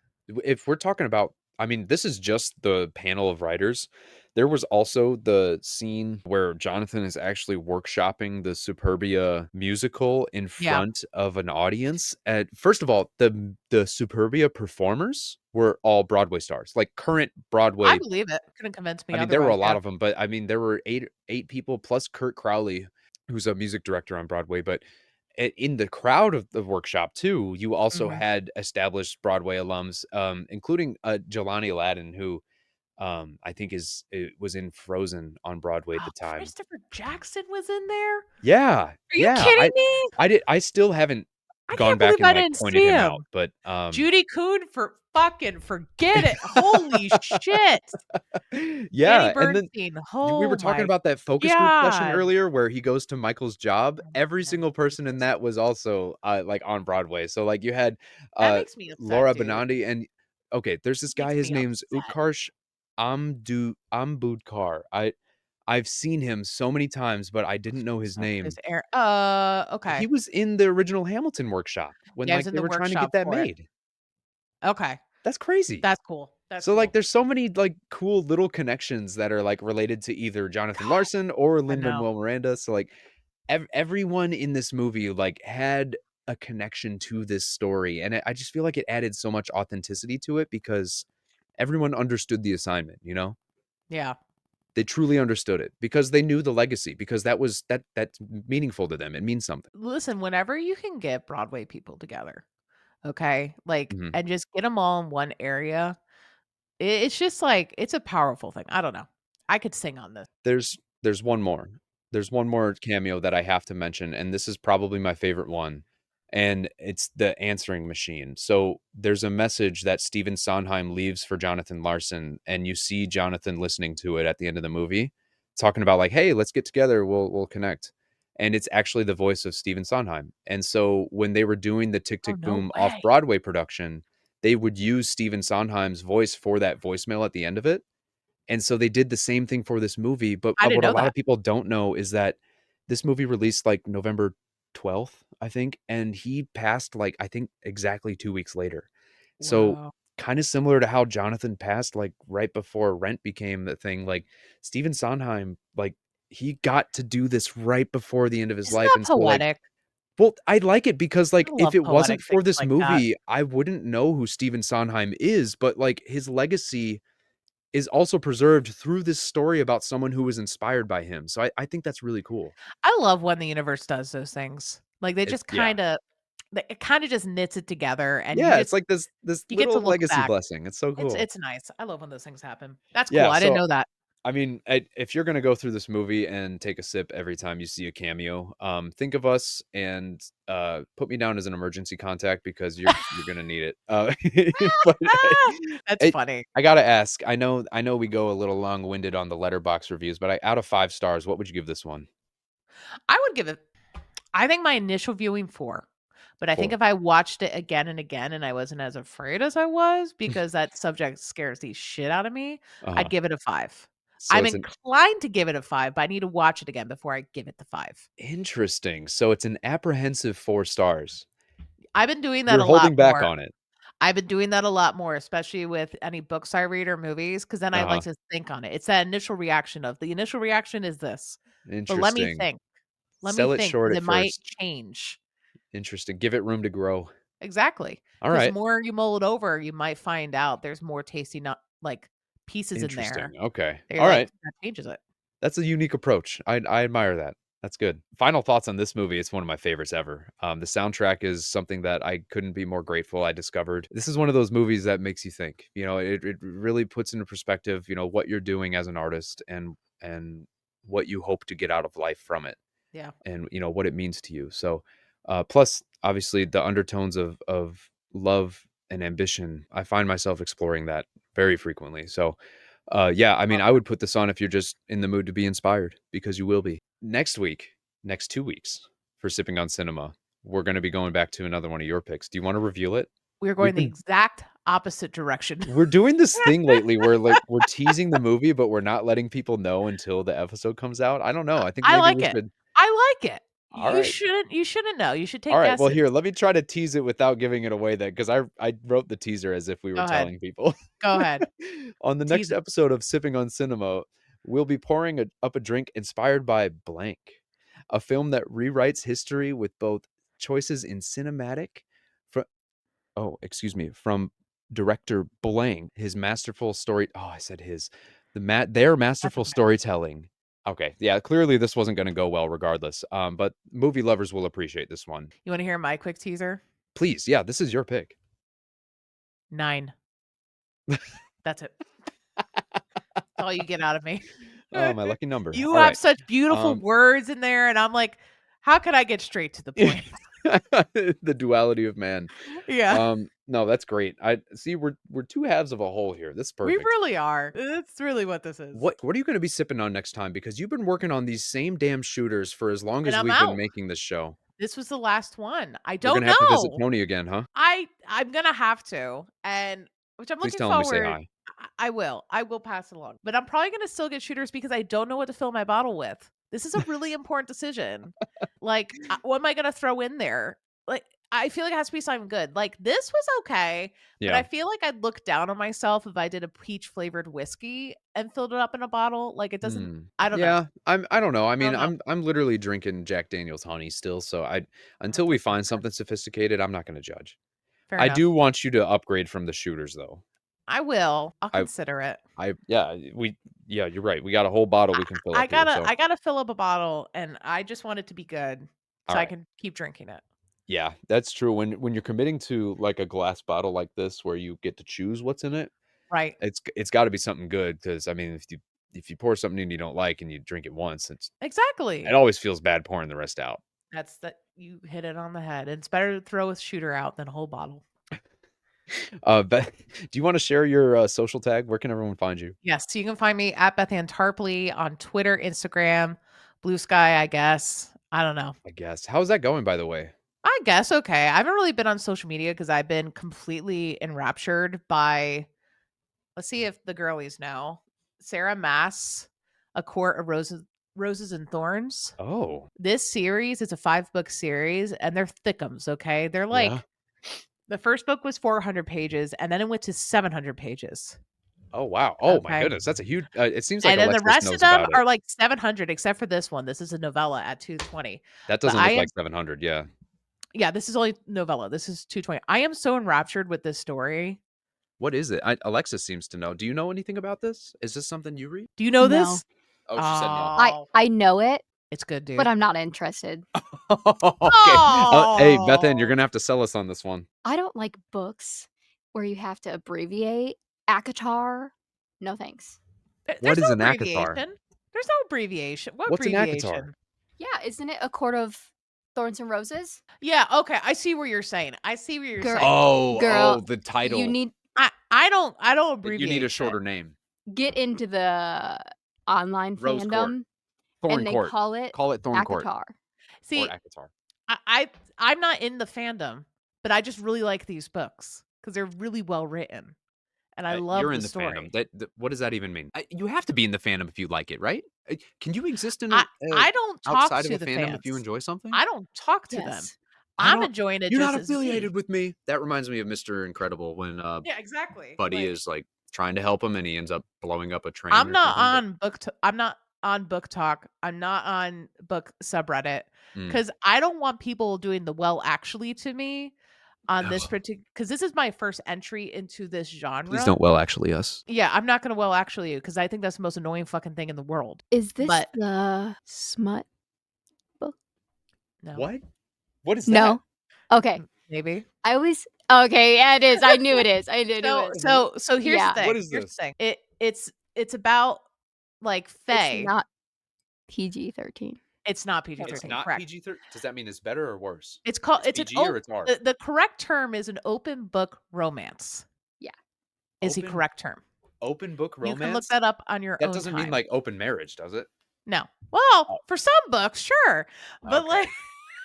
If we're talking about I mean, this is just the panel of writers. There was also the scene where Jonathan is actually workshopping the Superbia musical in Yeah. front of an audience. And first of all, the Superbia performers were all Broadway stars, like current Broadway. I believe it. Couldn't convince me I mean, there were a otherwise. lot of them, but I mean, there were eight people plus Kurt Crowley, who's a music director on Broadway. But in the crowd of the workshop too, you also Mhm. had established Broadway alums, including Jelani Aladdin, who I think was in Frozen on Broadway at the time. Christopher Jackson was in there? Yeah. Are you kidding me? I still haven't I gone can't back believe and I like didn't pointed see him him. out, but Judy Coon for fucking forget it. Holy shit. yeah, Annie and then Bernstein. we were Oh talking my about that focus group session God. earlier where he goes to Michael's job. Oh my Every God, single person in Jesus. that was also like on Broadway. So like you had That makes me upset, Laura dude. Benandi, and okay, there's this guy, Makes his me name's upset. Utkarsh Ambudkar. I've seen him so many times, but I didn't know his name. Okay. He was in the original Hamilton workshop when Yeah, I was like in they the were trying to workshop get that for it. made. Okay. That's crazy. That's cool. That's So cool. like there's so many like cool little connections that are like related to either Jonathan Larson or I know. Lin-Manuel Miranda. So like everyone in this movie like had a connection to this story, and I just feel like it added so much authenticity to it because everyone understood the assignment, you know? Yeah. They truly understood it because they knew the legacy, because that's meaningful to them. It means something. Listen, whenever you can get Broadway people together, okay? Like, Mhm. and just get them all in one area, it's just like, it's a powerful thing. I don't know. I could sing on this. There's one more. There's one more cameo that I have to mention, and this is probably my favorite one, and it's the answering machine. So there's a message that Stephen Sondheim leaves for Jonathan Larson, and you see Jonathan listening to it at the end of the movie, talking about like, "Hey, let's get together. We'll connect." And it's actually the voice of Stephen Sondheim. And so when they were doing the Tick Oh, Tick no Boom off way. Broadway production, they would use Stephen Sondheim's voice for that voicemail at the end of it. And so they did the same thing for this movie, but I didn't what a know lot that. of people don't know is that this movie released, like, November 12th, I think, and he passed, like, I think exactly 2 weeks later. So, Wow. kinda similar to how Jonathan passed, like, right before Rent became the thing, like, Stephen Sondheim, like, he got to do this right before the end of his Isn't life, that and so, like poetic? well, I like it because, I like, if love it poetic wasn't for things this like that. movie, I wouldn't know who Stephen Sondheim is, but, like, his legacy is also preserved through this story about someone who was inspired by him. So I think that's really cool. I love when the universe does those things. Like, they just Yeah. it kinda just knits it together, and Yeah, it's like this you get to little look legacy back. blessing. It's so cool. It's nice. I love when those things happen. That's cool. Yeah, I didn't so know that. I mean, if you're gonna go through this movie and take a sip every time you see a cameo, think of us and put me down as an emergency contact because you're gonna need it. But That's it, funny. I gotta ask. I know we go a little long winded on the letterbox reviews, but out of 5 stars, what would you give this one? I would give it I think my initial viewing 4, but I think 4. if I watched it again and again and I wasn't as afraid as I was because that subject scares the shit out of me, I'd Uh-huh. give it a 5. So I'm it's an inclined to give it a 5, but I need to watch it again before I give it the 5. interesting. So it's an apprehensive 4 stars. I've been doing that You're a lot holding back more. on it. I've been doing that a lot more, especially with any books I read or movies, because then I Uh-huh. like to think on it. It's that initial reaction of the initial reaction is this, but let me Interesting. think. Let me Sell it think short because at it might first. change. Interesting. Give it room to grow. Exactly, All because the right. more you mull it over, you might find out there's more tasty not like, pieces in Interesting. there. Okay. They're All like, right. that changes it. That's a unique approach. I admire that. That's good. Final thoughts on this movie. It's one of my favorites ever. The soundtrack is something that I couldn't be more grateful I discovered. This is one of those movies that makes you think. You know, it really puts into perspective, you know, what you're doing as an artist and what you hope to get out of life from it, Yeah. and you know what it means to you. So, plus obviously the undertones of love and ambition. I find myself exploring that very frequently. So, yeah, I mean, Love I that. would put this on if you're just in the mood to be inspired, because you will be. Next week, next 2 weeks for Sipping on Cinema, we're going to be going back to another one of your picks. Do you want to reveal it? We're We've going the been exact opposite direction. we're doing this thing lately where like we're teasing the movie, but we're not letting people know until the episode comes out. I don't know. I think I maybe like we it. should. I like it. All You right. shouldn't know. You should take All right. guesses. Well, here, let me try to tease it without giving it away then, because I wrote the teaser as if we were Go ahead. telling people. Go ahead. On the Tease next it. episode of Sipping on Cinema, we'll be pouring up a drink inspired by Blank, a film that rewrites history with both choices in cinematic from director Blank, his masterful story. Oh, I said his. Their masterful okay. storytelling. Okay, yeah, clearly this wasn't going to go well regardless. But movie lovers will appreciate this one. You want to hear my quick teaser? Please, yeah, this is your pick. 9. That's it. That's all you get out of me. Oh, my lucky number. You All have right. such beautiful words in there, and I'm like, how could I get straight to the point? The duality of man. Yeah. No, that's great. I see we're two halves of a whole here. This is We perfect. really are. That's really what this is. What are you going to be sipping on next time? Because you've been working on these same damn shooters for as long And as I'm we've out. been making this show. This was the last one. I We're don't gonna have to visit know. Tony again, huh? I'm gonna have to, and which I'm Please looking tell him we say forward. hi. I will. I will pass it along. But I'm probably gonna still get shooters because I don't know what to fill my bottle with. This is a really important decision. Like, what am I gonna throw in there? Like, I feel like it has to be something good. Like, this was okay, but I Yeah. feel like I'd look down on myself if I did a peach flavored whiskey and filled it up in a bottle. Like, it doesn't. I don't know. Yeah, I don't know. I mean, don't know. I'm literally drinking Jack Daniel's honey still, so until we find something sophisticated, I'm not gonna judge. Fair I enough. do want you to upgrade from the shooters though. I will. I'll consider it. Yeah, you're right. We got a whole bottle we can fill up here. So I gotta fill up a bottle, and I just want it to be good so I Alright. can keep drinking it. Yeah, that's true. When you're committing to like a glass bottle like this where you get to choose what's in it, Right. it's got to be something good because I mean, if you pour something in you don't like and you drink it once, Exactly. it always feels bad pouring the rest out. That's that you hit it on the head. It's better to throw a shooter out than a whole bottle. But do you want to share your social tag? Where can everyone find you? Yes, so you can find me at Bethanne Tarpley on Twitter, Instagram, Blue Sky, I guess. I don't know. I guess. How's that going, by the way? I guess okay. I haven't really been on social media because I've been completely enraptured by, let's see if the girlies know, Sarah Maas, A Court of Roses and Thorns. Oh, This series is a 5-book series, and they're thickums. Okay, they're like the first book was 400 pages, and then it went to 700 pages. Oh wow! Oh my Okay. goodness, that's a huge. It seems like And then the Alexis rest knows of them about it. are like 700, except for this one. This is a novella at 220. That But doesn't I look am- like 700. Yeah. Yeah, this is only novella. This is 220. I am so enraptured with this story. What is it? Alexis seems to know. Do you know anything about this? Is this something you read? Do you know No. this? Oh, she said no. Oh, I know it, it's good, dude. but I'm not interested. Okay. Hey, Bethanne, you're gonna have to sell us on this one. I don't like books where you have to abbreviate. ACOTAR, no thanks. What is no an ACOTAR? abbreviation. There's no abbreviation. What What's an abbreviation? ACOTAR? Yeah, isn't it A Court of Thorns and Roses? Yeah, okay. I see what you're saying. Girl- Oh, Girl, the title. You need I don't abbreviate. You need a shit. shorter name. get into the online Rose Court. fandom, Thorn and they Court. call it Thorn Court. ACOTAR. See, Or ACOTAR. I'm not in the fandom, but I just really like these books because they're really well written, and I love You're in the the story. fandom. What does that even mean? You have to be in the fandom if you like it, right? Can you exist in I don't talk outside to of a the fandom fans. if you enjoy something? I don't talk to them. Yes. I'm enjoying it. You're just not as me. affiliated with me. That reminds me of Mr. Incredible when Yeah, exactly. Buddy Like, is like trying to help him and he ends up blowing up a train. I'm or not something, on I'm not on book talk. I'm not on book subreddit Mm. because I don't want people doing the well actually to me on this Oh. particular, because this is my first entry into this genre. Please don't well actually us. Yeah, I'm not gonna well actually you because I think that's the most annoying fucking thing in the world. Is this But- the smut? No, What? What is that? No. Okay. maybe. I always. Okay, yeah, it is. I knew it is. I did So it. so here's Yeah. the thing. What is Here's this? the thing. It's about like fae. It's not PG-13. It's not PG-13. It's not correct. PG-13. Does that mean it's better or worse? It's called. It's PG an or it's R? the correct term is an open book romance. Yeah. Is the Open- correct term. Open book romance. You can look that up on your That own doesn't time. mean like open marriage, does it? No. Well, Oh. for some books, sure, but Okay. like,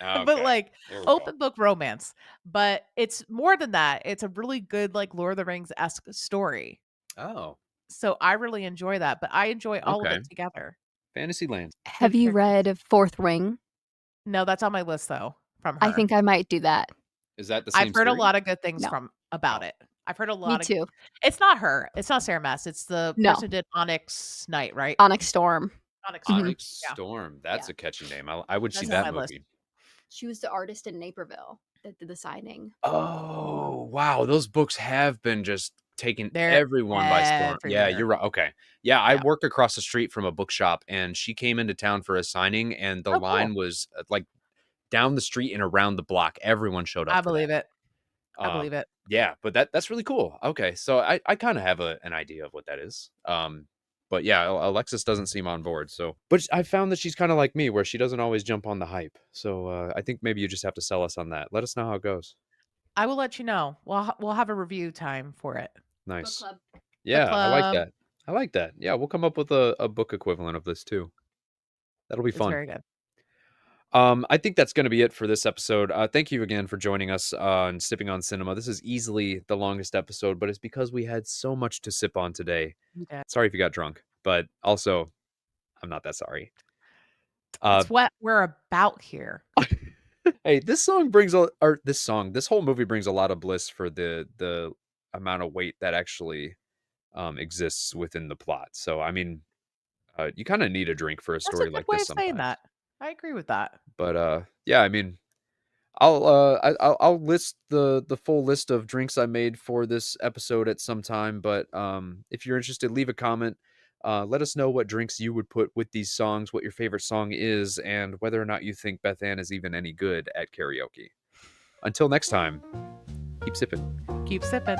but Okay, like there we go. open book romance. But it's more than that. It's a really good like Lord of the Rings esque story. Oh, So I really enjoy that. But I enjoy all of Okay. it together. Fantasyland. Have you read Fourth Ring? No, that's on my list though. From her, I think I might do that. Is that the same I've heard a series? lot of good things No. about Oh. it. I've heard a Me lot of. too. It's not her. It's not Sarah Maas. It's the No. person who did Onyx Knight, right? Onyx Storm. Onyx Storm. Onyx Yeah. Storm. That's Yeah. a catchy name. I would see That's on that my movie. list. She was the artist in Naperville that did the signing. Oh, wow. Those books have been just taking They're everyone by storm. Yeah, everywhere. you're right. Okay. Yeah, I Yeah. worked across the street from a bookshop and she came into town for a signing and the Oh, cool. line was like down the street and around the block. Everyone showed up. I for believe that. it. I believe it. Yeah, but that's really cool. Okay. So I kind of have an idea of what that is. But yeah, Alexis doesn't seem on board. So, but I found that she's kind of like me, where she doesn't always jump on the hype. So I think maybe you just have to sell us on that. Let us know how it goes. I will let you know. We'll have a review time for it. Nice. Book club. Yeah, I like club. that. I like that. Yeah, we'll come up with a book equivalent of this too. That'll be It's fun. very good. I think that's going to be it for this episode. Thank you again for joining us on Sipping on Cinema. This is easily the longest episode, but it's because we had so much to sip on today. Yeah. Sorry if you got drunk, but also I'm not that sorry. That's what we're about here. Hey, this whole movie brings a lot of bliss for the amount of weight that actually exists within the plot. So, I mean, you kind of need a drink for a That's a story good like way this of saying sometimes. that. I agree with that. But yeah, I mean, I'll list the full list of drinks I made for this episode at some time. But if you're interested, leave a comment. Let us know what drinks you would put with these songs, what your favorite song is, and whether or not you think Bethanne is even any good at karaoke. Until next time, keep sipping. Keep sipping.